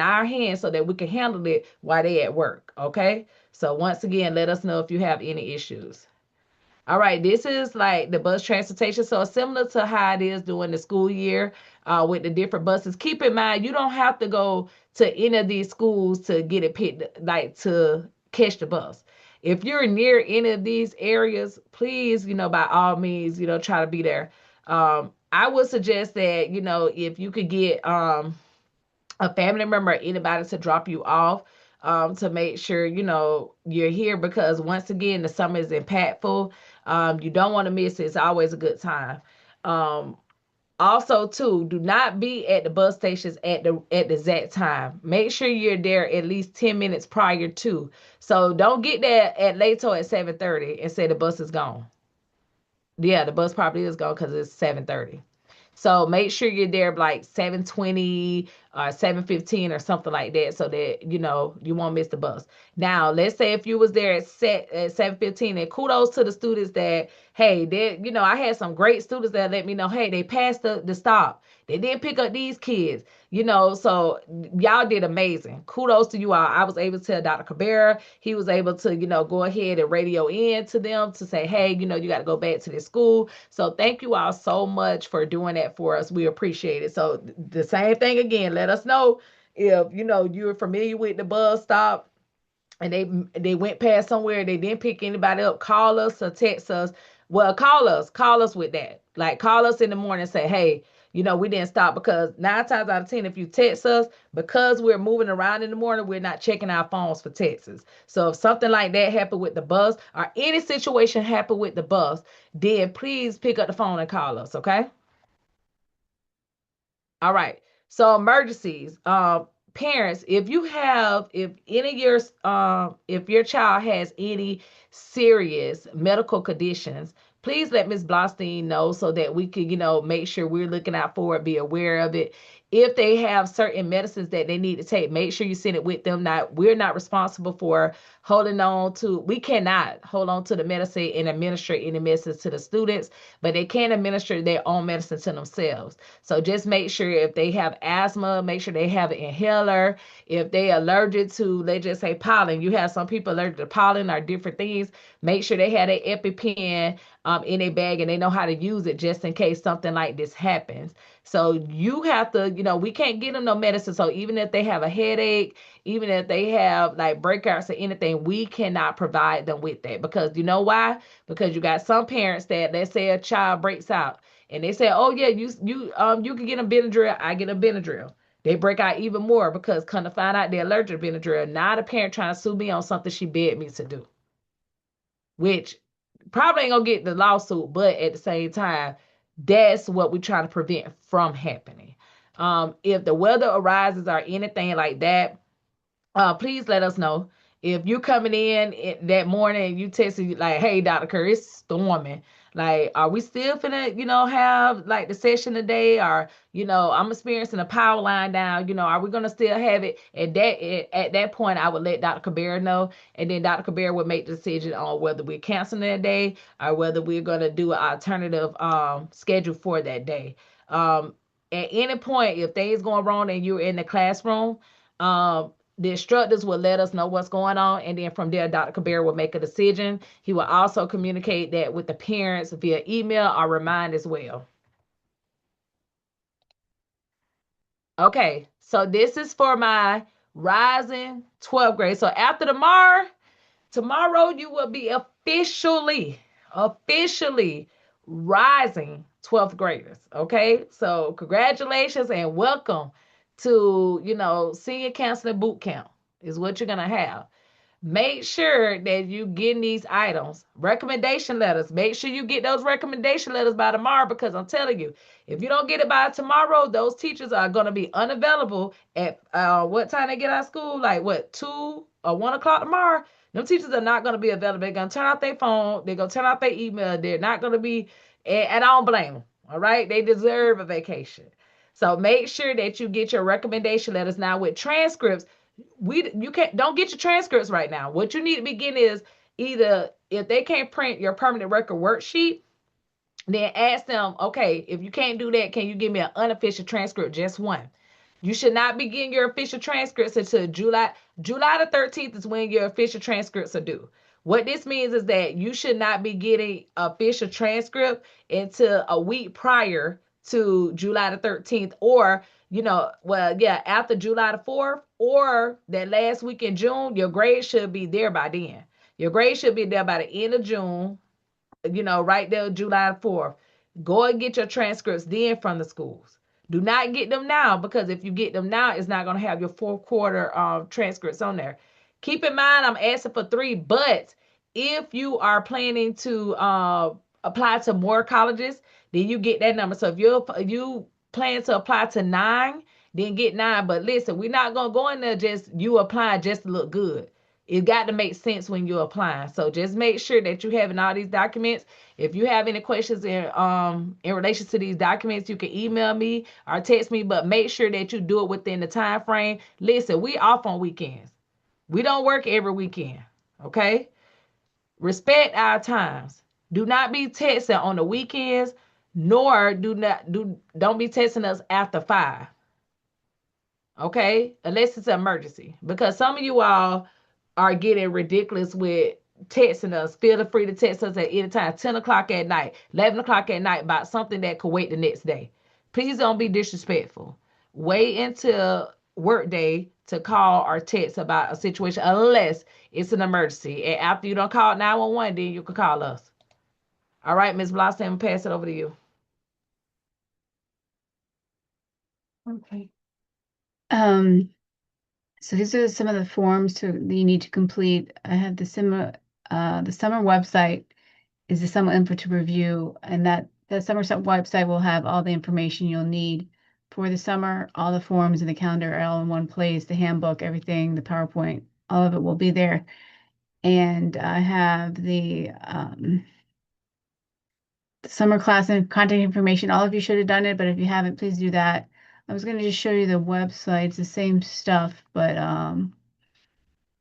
our hands so that we can handle it while they at work. Okay. So once again, let us know if you have any issues. All right, this is like the bus transportation. So similar to how it is during the school year with the different buses. Keep in mind, you don't have to go to any of these schools to get it picked, like to catch the bus. If you're near any of these areas, please, by all means, try to be there. I would suggest that, if you could get a family member or anybody to drop you off to make sure you're here, because once again the summer is impactful. You don't want to miss it. It's always a good time. um, Also too, do not be at the bus stations at the exact time. Make sure you're there at least 10 minutes prior to. So don't get there at later at 7:30 and say the bus is gone. Yeah, the bus probably is gone because it's 7:30. So make sure you're there like 7:20 or 7:15 or something like that, so that you won't miss the bus. Now, let's say if you was there at 7:15, and kudos to the students that, hey, I had some great students that let me know, hey, they passed the stop. They didn't pick up these kids, so y'all did amazing. Kudos to you all. I was able to tell Dr. Cabrera, he was able to, go ahead and radio in to them to say, hey, you got to go back to this school. So thank you all so much for doing that for us. We appreciate it. So the same thing again, let us know if, you're familiar with the bus stop and they went past somewhere, they didn't pick anybody up. Call us or text us. Well, call us with that. Like, call us in the morning and say, hey, we didn't stop. Because 9 times out of 10, if you text us, because we're moving around in the morning, we're not checking our phones for texts. So if something like that happened with the bus, or any situation happened with the bus, then please pick up the phone and call us. Okay. All right. So emergencies. Parents, if your child has any serious medical conditions, please let Ms. Blostein know so that we can, make sure we're looking out for it, be aware of it. If they have certain medicines that they need to take, make sure you send it with them. We're not responsible for we cannot hold on to the medicine and administer any medicines to the students, but they can administer their own medicine to themselves. So just make sure if they have asthma, make sure they have an inhaler. If they are allergic to, let's just say, pollen, you have some people allergic to pollen or different things, make sure they have an EpiPen in a bag and they know how to use it just in case something like this happens. So you have to, we can't get them no medicine. So even if they have a headache, even if they have like breakouts or anything, we cannot provide them with that. Because you know why? Because you got some parents that, let's say a child breaks out and they say, oh yeah, you can get a Benadryl, I get a Benadryl. They break out even more because come to find out they're allergic to Benadryl. Now the parent trying to sue me on something she begged me to do, which probably ain't gonna get the lawsuit, but at the same time, that's what we're trying to prevent from happening. If the weather arises or anything like that, please let us know. If you're coming in that morning and you texting like, hey, Dr. Curry, it's storming. Like, are we still finna, have like the session today? Or, I'm experiencing a power line down, are we gonna still have it? At that point, I would let Dr. Cabrera know, and then Dr. Cabrera would make the decision on whether we're canceling that day or whether we're gonna do an alternative schedule for that day. At any point, if things going wrong and you're in the classroom, the instructors will let us know what's going on, and then from there, Dr. Cabrera will make a decision. He will also communicate that with the parents via email or remind as well. Okay, so this is for my rising 12th grade. So after tomorrow you will be officially rising 12th graders. Okay, so congratulations and welcome to senior counseling boot camp is what you're gonna have. Make sure that you getting these items, recommendation letters. Make sure you get those recommendation letters by tomorrow, because I'm telling you, if you don't get it by tomorrow, those teachers are going to be unavailable at what time they get out of school, like what, 2 or 1 o'clock tomorrow. Them teachers are not going to be available. They're going to turn out their phone. They're going to turn out their email. They're not going to be And I don't blame them. All right, they deserve a vacation. So make sure that you get your recommendation letters now with transcripts. You can't don't get your transcripts right now. What you need to begin is either if they can't print your permanent record worksheet, then ask them, okay, if you can't do that, can you give me an unofficial transcript, just one? You should not be getting your official transcripts until July. July the 13th is when your official transcripts are due. What this means is that you should not be getting official transcript until a week prior to July the 13th, or well, yeah, after July the 4th or that last week in June, your grade should be there by then. Your grade should be there by the end of June, right there, July 4th. Go and get your transcripts then from the schools. Do not get them now, because if you get them now, it's not going to have your fourth quarter transcripts on there. Keep in mind, I'm asking for 3, but if you are planning to apply to more colleges, then you get that number. So if you plan to apply to 9, then get 9. But listen, we're not going to go in there just you apply just to look good. It got to make sense when you're applying. So just make sure that you having all these documents. If you have any questions in relation to these documents, you can email me or text me, but make sure that you do it within the time frame. Listen, we off on weekends. We don't work every weekend. Okay? Respect our times. Do not be texting on the weekends, nor don't be texting us after 5. Okay? Unless it's an emergency. Because some of you all are getting ridiculous with texting us. Feel free to text us at any time, 10 o'clock at night, 11 o'clock at night, about something that could wait the next day. Please don't be disrespectful. Wait until work day to call or text about a situation unless it's an emergency. And after you don't call 911, then you can call us. All right, Ms. Blossom, pass it over to you. Okay. So these are some of the forms that you need to complete. I have the summer website is the summer info to review, and that summer website will have all the information you'll need for the summer. All the forms and the calendar are all in one place, the handbook, everything, the PowerPoint, all of it will be there. And I have the summer class and contact information. All of you should have done it, but if you haven't, please do that. I was going to just show you the website. It's the same stuff, but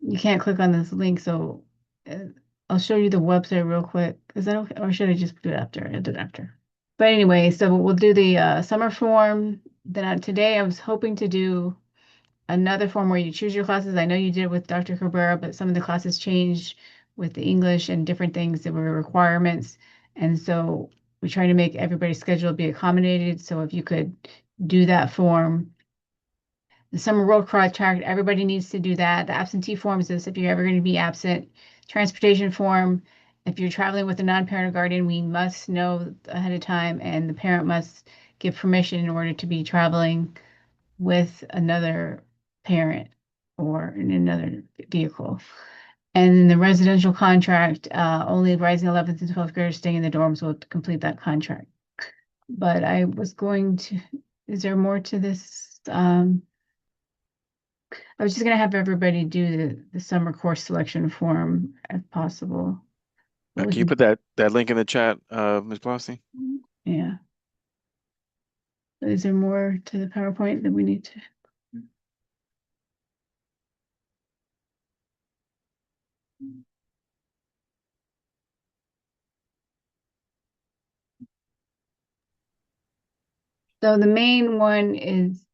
you can't click on this link, so uh, I'll show you the website real quick. Is that okay? Or should I just do it after? I'll do it after. But anyway, so we'll do the summer form. Then today I was hoping to do another form where you choose your classes. I know you did it with Dr. Cabrera, but some of the classes changed with the English and different things that were requirements. And so we try to make everybody's schedule be accommodated. So if you could do that form. The summer road contract, everybody needs to do that. The absentee forms is if you're ever going to be absent. Transportation form, if you're traveling with a non-parent or guardian, we must know ahead of time, and the parent must give permission in order to be traveling with another parent or in another vehicle. And then the residential contract, only rising 11th and 12th graders staying in the dorms will complete that contract. But I was going to, is there more to this? I was just gonna have everybody do the summer course selection form if possible. But we Can you can, put that link in the chat, Ms. Blossy? yeah. Is there more to the PowerPoint that we need to? So the main one is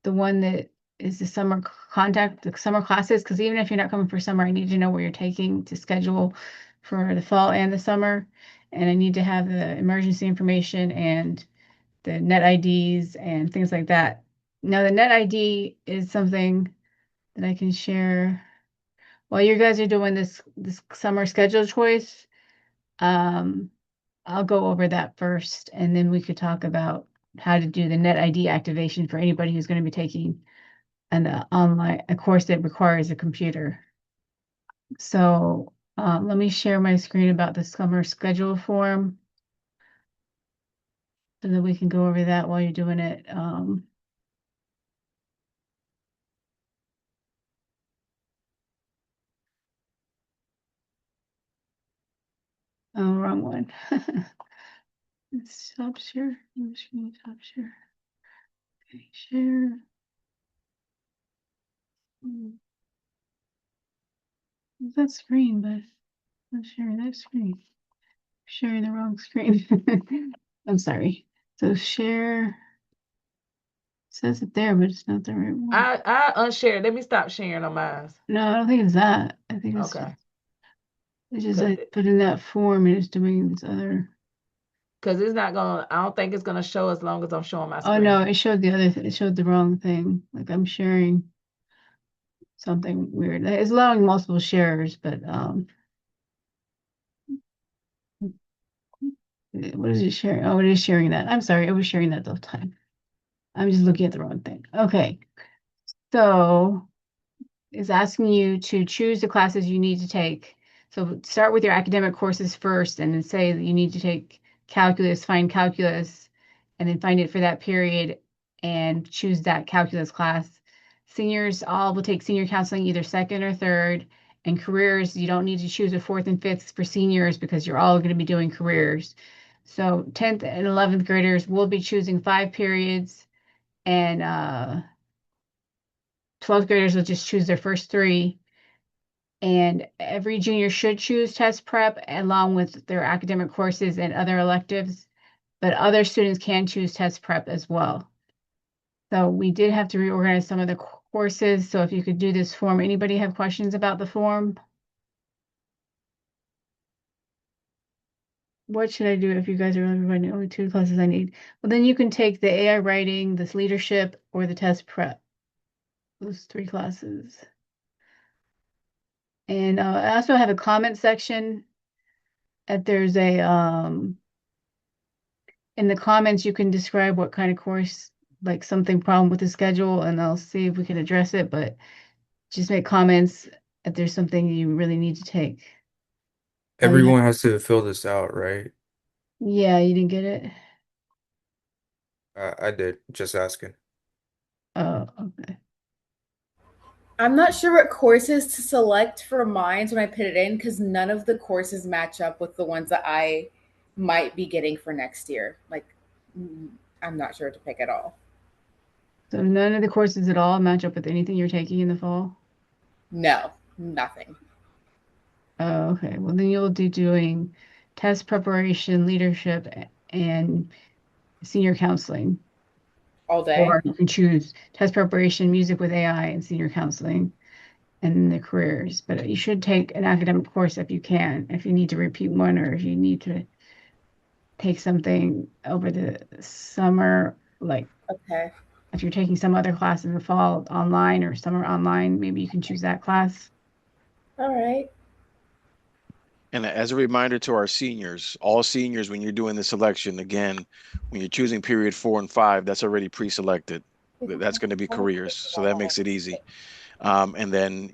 the one that is the summer contact, the summer classes, because even if you're not coming for summer, I need to know where you're taking to schedule for the fall and the summer. And I need to have the emergency information and the net IDs and things like that. Now, the net ID is something that I can share while you guys are doing this summer schedule choice. Um, I'll go over that first, and then we could talk about how to do the net ID activation for anybody who's going to be taking an online a course that requires a computer. So let me share my screen about the summer schedule form so that we can go over that while you're doing it. Oh, wrong one. Stop share. Stop share. Okay, share. That screen, but I'm sharing that screen. Sharing the wrong screen. I'm sorry. So share says it there, but it's not the right one. I unshare. Let me stop sharing on mine. No, I don't think it's that. I think Okay. it's just Cause I put in that form and it's doing this other. Cause it's not gonna. I don't think it's gonna show as long as I'm showing my Oh no, screen. it showed the other. It showed the wrong thing. Like I'm sharing something weird. It's allowing multiple shares, but what is it sharing? Oh, it is sharing that. I'm sorry, I was sharing that the whole time. I'm just looking at the wrong thing. Okay, so is asking you to choose the classes you need to take. So start with your academic courses first and then say that you need to take calculus, find calculus, and then find it for that period and choose that calculus class. Seniors all will take senior counseling either second or third. And careers, you don't need to choose a fourth and fifth for seniors because you're all going to be doing careers. So 10th and 11th graders will be choosing 5 periods, and 12th graders will just choose their first 3. And every junior should choose test prep along with their academic courses and other electives, but other students can choose test prep as well. So we did have to reorganize some of the courses. So if you could do this form, anybody have questions about the form? What should I do if you guys are only running only 2 classes I need? Well, then you can take the AI writing, this leadership, or the test prep. Those 3 classes. And I also have a comment section. That there's a in the comments, you can describe what kind of course, like something problem with the schedule, and I'll see if we can address it, but just make comments if there's something you really need to take. You Everyone has to fill this out, right? yeah, you didn't get it? I did, just asking. Oh, okay. I'm not sure what courses to select for mine when I put it in because none of the courses match up with the ones that I might be getting for next year. Like, I'm not sure to pick at all. So none of the courses at all match up with anything you're taking in the fall? No, nothing. Oh, okay. Well, then you'll be doing test preparation, leadership, and senior counseling. All day. Or you can choose test preparation, music with AI, and senior counseling, and the careers. But you should take an academic course if you can, if you need to repeat one, or if you need to take something over the summer, like Okay. if you're taking some other class in the fall online or summer online, maybe you can choose that class. All right. And as a reminder to our seniors, all seniors, when you're doing the selection, again, when you're choosing period 4 and 5, that's already pre-selected. That's going to be careers, so that makes it easy. And then,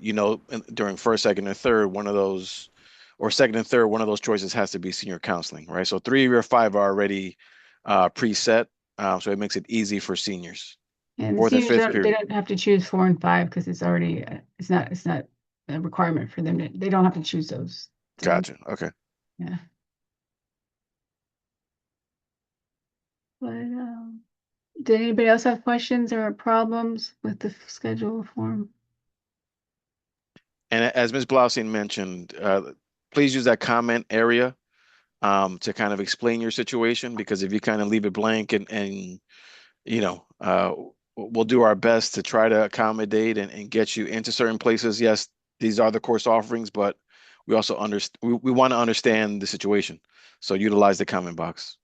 during first, second, or third, one of those, or second and third, one of those choices has to be senior counseling, right? So 3 or 5 are already preset, so it makes it easy for seniors. And the Fourth and seniors fifth they period. don't have to choose 4 and 5 because it's already it's not a requirement for them they don't have to choose those. So Gotcha. Okay. yeah. But did anybody else have questions or problems with the schedule form? And as Ms. Blaustein mentioned, please use that comment area to kind of explain your situation, because if you kind of leave it blank and you know, uh, we'll do our best to try to accommodate and get you into certain places. Yes, these are the course offerings, but we also we want to understand the situation. So utilize the comment box.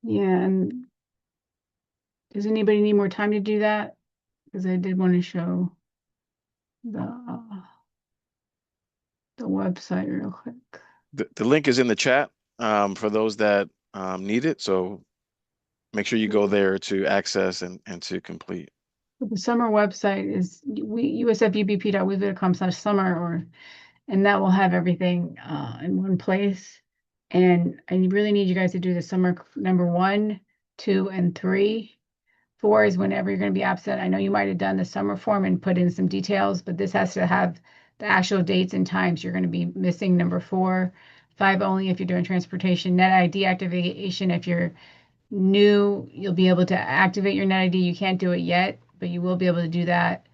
Yeah, and does anybody need more time to do that? Because I did want to show the website real quick. The link is in the chat for those that need it. So make sure you go there to access and to complete. The summer website is usfubp.wizbit.com/summer, and that will have everything in one place. And I really need you guys to do the summer number 1, 2, and 3. 4 is whenever you're going to be absent. I know you might have done the summer form and put in some details, but this has to have the actual dates and times you're going to be missing number 4. 5 only if you're doing transportation. Net ID activation, if you're new, you'll be able to activate your Net ID. You can't do it yet, but you will be able to do that.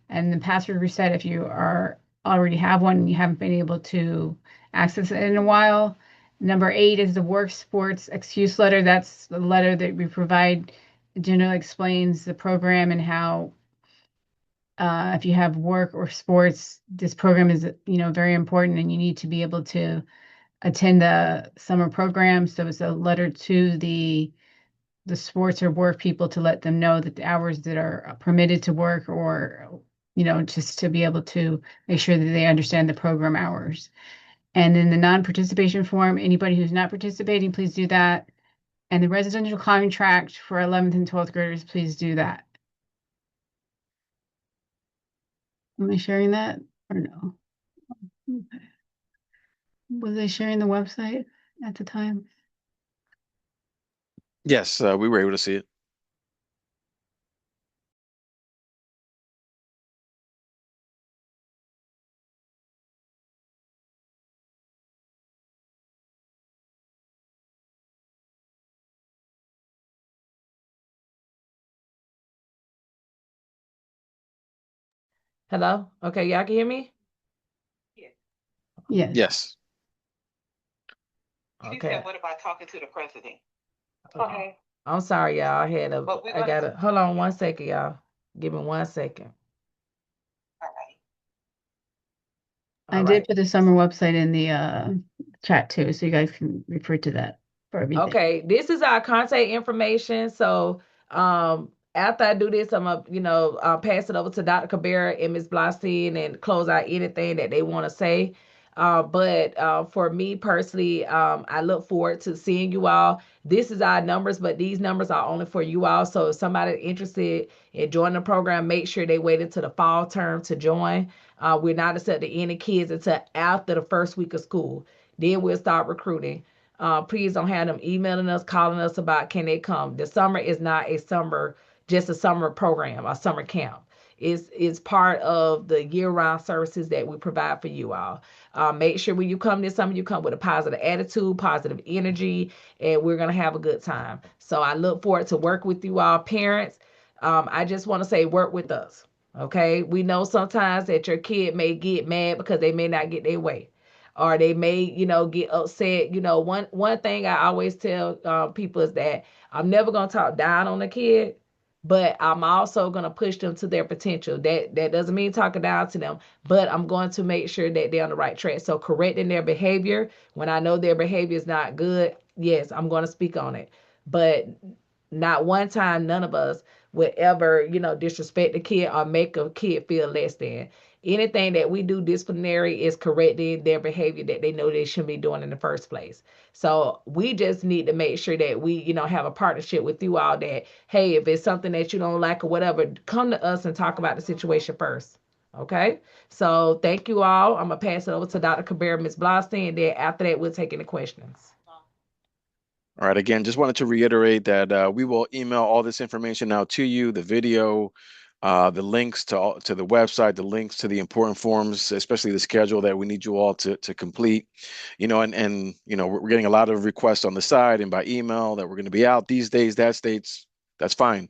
And the password reset if you are already have one and you haven't been able to access it in a while. Number 8 is the work sports excuse letter. That's the letter that we provide. It generally explains the program and how if you have work or sports, this program is, very important and you need to be able to attend the summer program. So it's a letter to the sports or work people to let them know that the hours that are permitted to work or, just to be able to make sure that they understand the program hours. And then the non-participation form, anybody who's not participating, please do that. And the residential contract for 11th and 12th graders, please do that. Am I sharing that or no? Okay. Was I sharing the website at the time? Yes, we were able to see it. Hello? Okay, y'all can hear me? Yes. Yes. She Okay. said, what about talking to the president? Okay. I'm sorry, y'all. I gotta hold on one second, y'all. Give me 1 second. All right. I All did right. put the summer website in the chat too, so you guys can refer to that for everything. Okay, this is our contact information. So after I do this, I'm gonna, pass it over to Dr. Cabrera and Ms. Blostein and close out anything that they want to say. But for me personally, I look forward to seeing you all. This is our numbers, but these numbers are only for you all. So if somebody's interested in joining the program, make sure they wait until the fall term to join. We're not accepting any kids until after the first week of school. Then we'll start recruiting. Please don't have them emailing us, calling us about can they come. The summer is not just a summer program, a summer camp. It's part of the year-round services that we provide for you all. Make sure when you come this summer, you come with a positive attitude, positive energy, and we're gonna have a good time. So I look forward to work with you all, parents. I just want to say, work with us. Okay, we know sometimes that your kid may get mad because they may not get their way or they may, get upset. One thing I always tell people is that I'm never gonna talk down on the kid, but I'm also gonna push them to their potential. That doesn't mean talking down to them, but I'm going to make sure that they're on the right track. So correcting their behavior when I know their behavior is not good, yes, I'm gonna speak on it. But not one time, none of us would ever, disrespect a kid or make a kid feel less than. Anything that we do disciplinary is correcting their behavior that they know they shouldn't be doing in the first place. So we just need to make sure that we, have a partnership with you all that, hey, if it's something that you don't like or whatever, come to us and talk about the situation first. Okay. So thank you all. I'm gonna pass it over to Dr. Cabrera, Ms. Blostein, and then after that, we'll take any questions. All right. Again, just wanted to reiterate that we will email all this information out to you, the video, the links to the website, the links to the important forms, especially the schedule that we need you all to complete. We're getting a lot of requests on the side and by email that we're going to be out these days, that states. That's fine.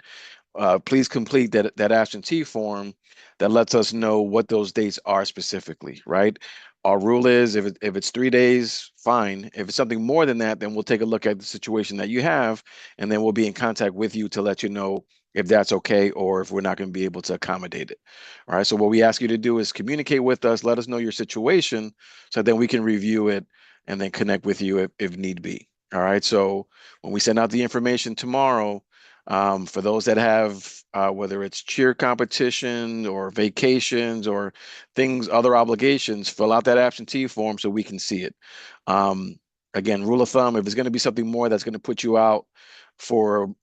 Please complete that absentee form that lets us know what those dates are specifically, right? Our rule is if it's 3 days, fine. If it's something more than that, then we'll take a look at the situation that you have, and then we'll be in contact with you to let you know if that's okay or if we're not going to be able to accommodate it. All right. So what we ask you to do is communicate with us, let us know your situation, so then we can review it and then connect with you if need be. All right. So when we send out the information tomorrow, for those that have, whether it's cheer competition or vacations or things, other obligations, fill out that absentee form so we can see it. Again, rule of thumb, if it's going to be something more that's going to put you out for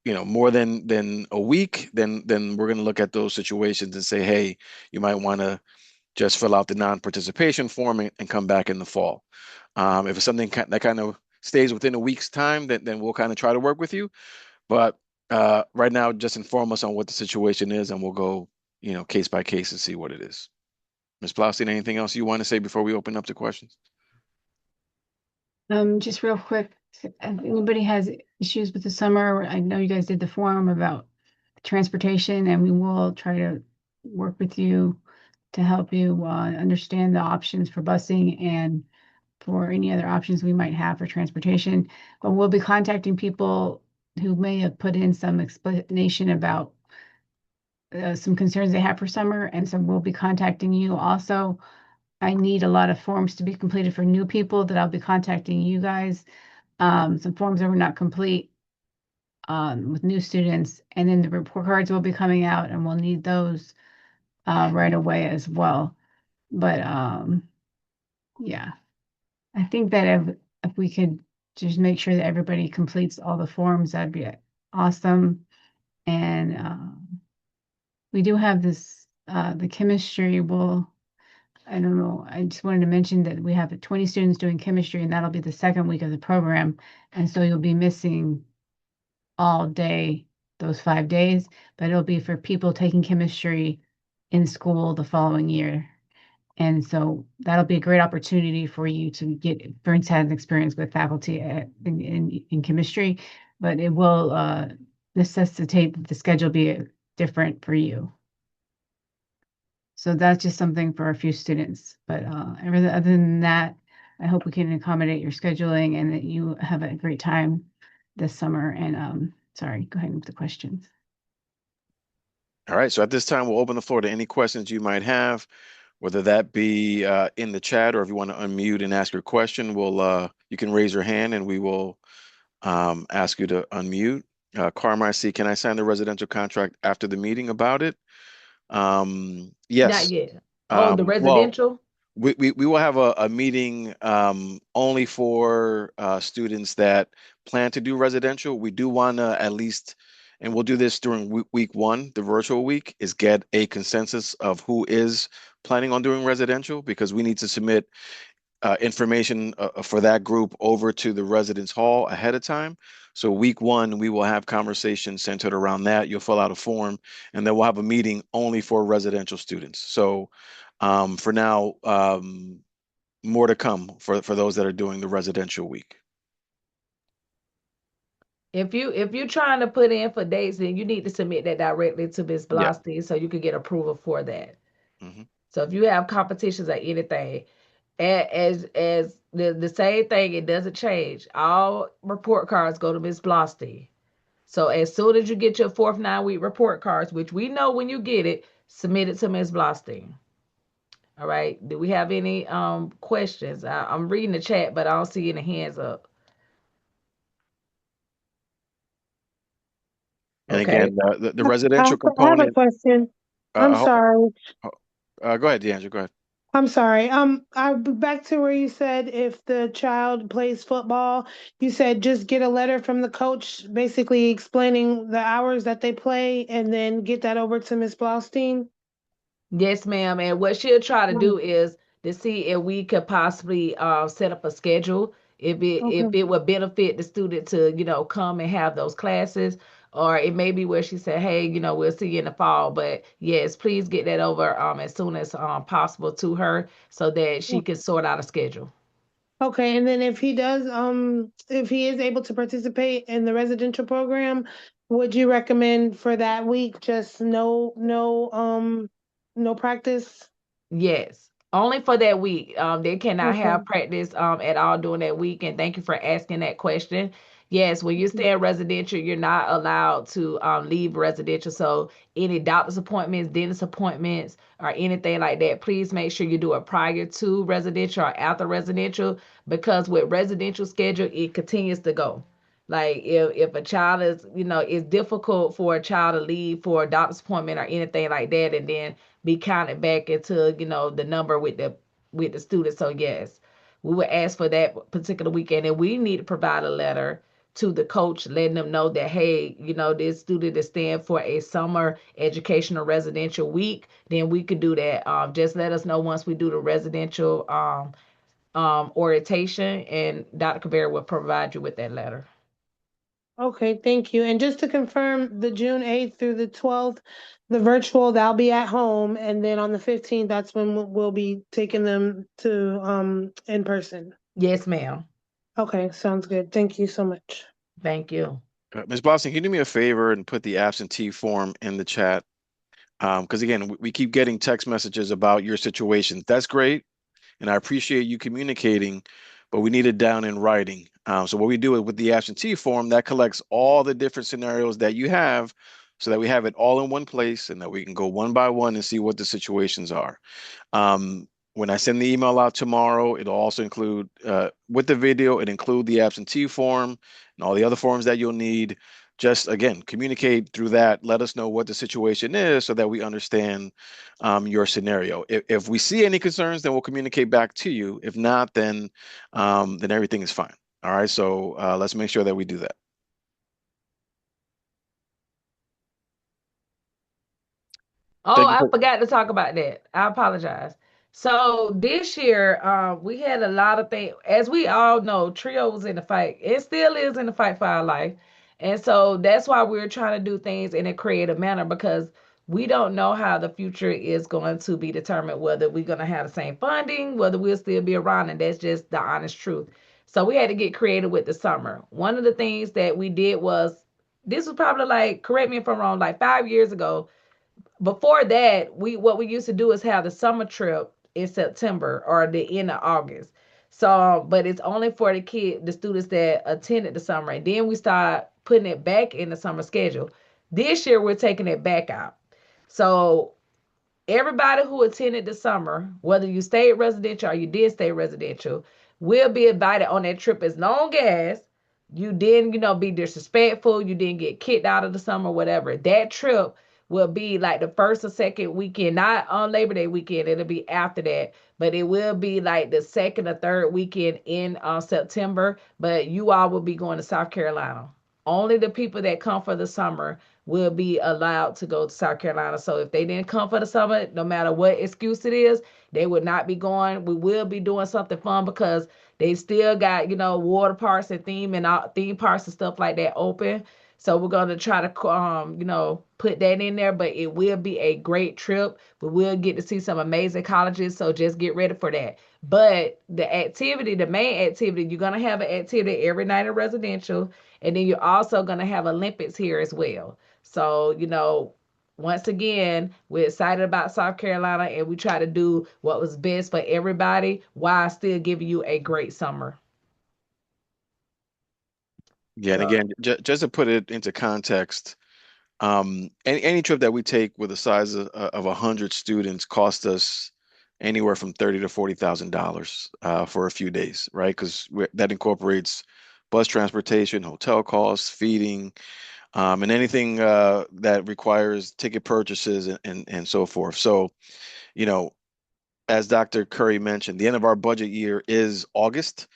more than a week, then we're going to look at those situations and say, hey, you might want to just fill out the non-participation form and come back in the fall. If it's something that kind of stays within a week's time, then we'll kind of try to work with you. But right now, just inform us on what the situation is, and we'll go, case by case and see what it is. Ms. Blaustein, anything else you want to say before we open up to questions? Just real quick, if anybody has issues with the summer, I know you guys did the forum about transportation, and we will try to work with you to help you understand the options for busing and for any other options we might have for transportation. But we'll be contacting people who may have put in some explanation about some concerns they have for summer, and so we'll be contacting you also. I need a lot of forms to be completed for new people that I'll be contacting you guys. Some forms that were not complete with new students, and then the report cards will be coming out, and we'll need those right away as well. But yeah, I think that if we could just make sure that everybody completes all the forms, that'd be awesome. And we do have this the chemistry will. I don't know. I just wanted to mention that we have 20 students doing chemistry, and that'll be the second week of the program. And so you'll be missing all day those 5 days, but it'll be for people taking chemistry in school the following year. And so that'll be a great opportunity for you to get firsthand experience with faculty in chemistry, but it will necessitate that the schedule be different for you. So that's just something for a few students. But everything other than that, I hope we can accommodate your scheduling and that you have a great time this summer. And sorry, go ahead with the questions. All right. So at this time, we'll open the floor to any questions you might have, whether that be in the chat or if you want to unmute and ask your question. You can raise your hand and we will ask you to unmute. Carmen, I see. Can I sign the residential contract after the meeting about it? Not Yes. yet. Oh, the Well, residential? we will have a meeting only for students that plan to do residential. We do want to at least, and we'll do this during week one, the virtual week, is get a consensus of who is planning on doing residential because we need to submit information for that group over to the residence hall ahead of time. So week one, we will have conversations centered around that. You'll fill out a form, and then we'll have a meeting only for residential students. So for now, more to come for those that are doing the residential week. If you're trying to put in for dates, then you need to submit that directly to Ms. Yeah. Blasty so you can get approval for that. hmm So if you have competitions or anything, as the same thing, it doesn't change. All report cards go to Ms. Blasty. So as soon as you get your fourth 9-week report cards, which we know when you get it, submit it to Ms. Blasty. All right. Do we have any questions? I'm reading the chat, but I don't see any hands up. And Okay. again, the residential I have a component. question. I'm Ho- sorry. go ahead, DeAndre. Go ahead. I'm sorry. Back to where you said if the child plays football, you said just get a letter from the coach basically explaining the hours that they play and then get that over to Miss Blaustein. Yes, ma'am. And what she'll try to Mm, do is to see if we could possibly set up a schedule, if okay. it would benefit the student to, come and have those classes, or it may be where she said, hey, we'll see you in the fall. But yes, please get that over as soon as possible to her so that she can sort out a schedule. Okay, and then if he is able to participate in the residential program, would you recommend for that week just no practice? Yes, only for that week. They cannot Okay. have practice at all during that week. And thank you for asking that question. Yes, when you stay in residential, you're not allowed to leave residential. So any doctor's appointments, dentist appointments, or anything like that, please make sure you do it prior to residential or after residential, because with residential schedule, it continues to go. Like if a child is, it's difficult for a child to leave for a doctor's appointment or anything like that, and then be counted back into the number with the students. So yes, we would ask for that particular weekend, and we need to provide a letter to the coach letting them know that, hey, this student is staying for a summer educational residential week. Then we could do that. Just let us know once we do the residential orientation, and Dr. Caveira will provide you with that letter. Okay, thank you. And just to confirm, the June 8th through the 12th, the virtual, they'll be at home, and then on the 15th, that's when we'll be taking them to in person. Yes, ma'am. Okay, sounds good. Thank you so much. Thank you. Ms. Boston, can you do me a favor and put the absentee form in the chat? Because again, we keep getting text messages about your situation. That's great, and I appreciate you communicating, but we need it down in writing. So what we do is with the absentee form, that collects all the different scenarios that you have so that we have it all in one place and that we can go one by one and see what the situations are. Um, when I send the email out tomorrow, it'll also include, with the video, it include the absentee form and all the other forms that you'll need. Just again, communicate through that. Let us know what the situation is so that we understand your scenario. If we see any concerns, then we'll communicate back to you. If not, then everything is fine. All right. So let's make sure that we do that. Oh, Thank you I for. forgot to talk about that. I apologize. So this year, we had a lot of things. As we all know, Trio was in the fight. It still is in the fight for our life. And so that's why we're trying to do things in a creative manner because we don't know how the future is going to be determined, whether we're going to have the same funding, whether we'll still be around. And that's just the honest truth. So we had to get creative with the summer. One of the things that we did was, this was probably like, correct me if I'm wrong, like 5 years ago. Before that, what we used to do is have the summer trip in September or the end of August. So, but it's only for the students that attended the summer, and then we start putting it back in the summer schedule. This year, we're taking it back out. So everybody who attended the summer, whether you stayed residential or you did stay residential, will be invited on that trip as long as you didn't, be disrespectful, you didn't get kicked out of the summer, whatever. That trip will be like the first or second weekend, not on Labor Day weekend. It'll be after that, but it will be like the second or third weekend in September. But you all will be going to South Carolina. Only the people that come for the summer will be allowed to go to South Carolina. So if they didn't come for the summer, no matter what excuse it is, they would not be going. We will be doing something fun because they still got, water parks and theme parks and stuff like that open. So we're gonna try to put that in there, but it will be a great trip. We will get to see some amazing colleges, so just get ready for that. But the main activity, you're gonna have an activity every night in residential, and then you're also gonna have Olympics here as well. So, once again, we're excited about South Carolina and we try to do what was best for everybody while still giving you a great summer. Yeah, and So, again, just to put it into context, any trip that we take with a size of 100 students cost us anywhere from 30 to $40,000 for a few days, right? Because that incorporates bus transportation, hotel costs, feeding, and anything that requires ticket purchases and so forth. So, you know, as Dr. Curry mentioned, the end of our budget year is August.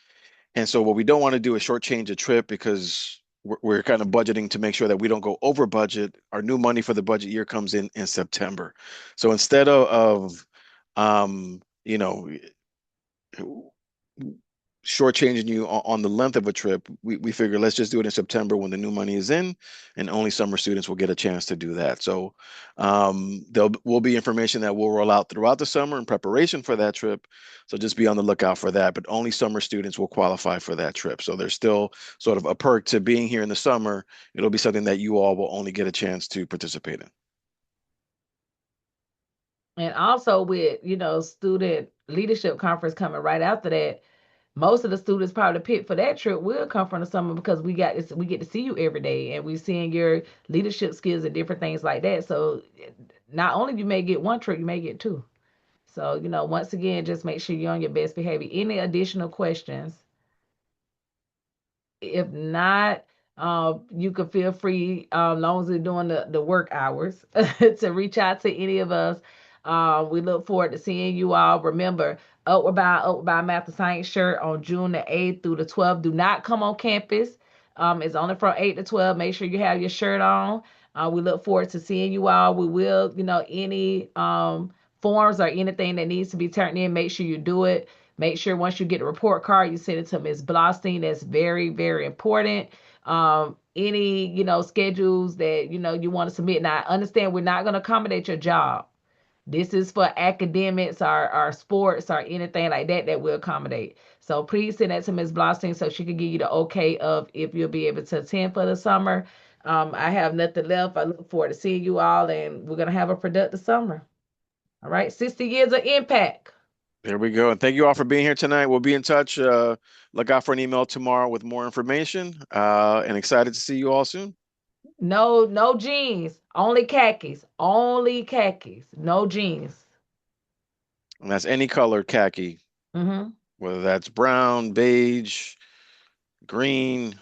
And so what we don't want to do is shortchange a trip because we're kind of budgeting to make sure that we don't go over budget. Our new money for the budget year comes in September. So instead of you know, shortchanging you on the length of a trip, we figure let's just do it in September when the new money is in, and only summer students will get a chance to do that. So there will be information that will roll out throughout the summer in preparation for that trip. So just be on the lookout for that. But only summer students will qualify for that trip. So there's still sort of a perk to being here in the summer. It'll be something that you all will only get a chance to participate in. and also with, student leadership conference coming right after that, most of the students probably picked for that trip will come from the summer because we get to see you every day and we're seeing your leadership skills and different things like that. So not only you may get one trip, you may get two. So, once again, just make sure you're on your best behavior. Any additional questions? If not, you can feel free, long as you're doing the work hours, to reach out to any of us. We look forward to seeing you all. Remember, Upward Bound Math and Science shirt on June the 8th through the 12th. Do not come on campus. It's only from 8 to 12. Make sure you have your shirt on. We look forward to seeing you all. We will, any forms or anything that needs to be turned in, make sure you do it. Make sure once you get the report card, you send it to Ms. Blostein. That's very, very important. Any, schedules that, you want to submit. Now, I understand we're not going to accommodate your job. This is for academics or sports or anything like that that will accommodate. So please send that to Ms. Blossing so she can give you the okay of if you'll be able to attend for the summer. I have nothing left. I look forward to seeing you all, and we're gonna have a productive summer. All right, 60 years of impact. There we go. And thank you all for being here tonight. We'll be in touch. Look out for an email tomorrow with more information. And excited to see you all soon. No, no jeans, only khakis, only khakis, no jeans. And that's any color khaki, Mm-hmm. whether that's brown, beige, green,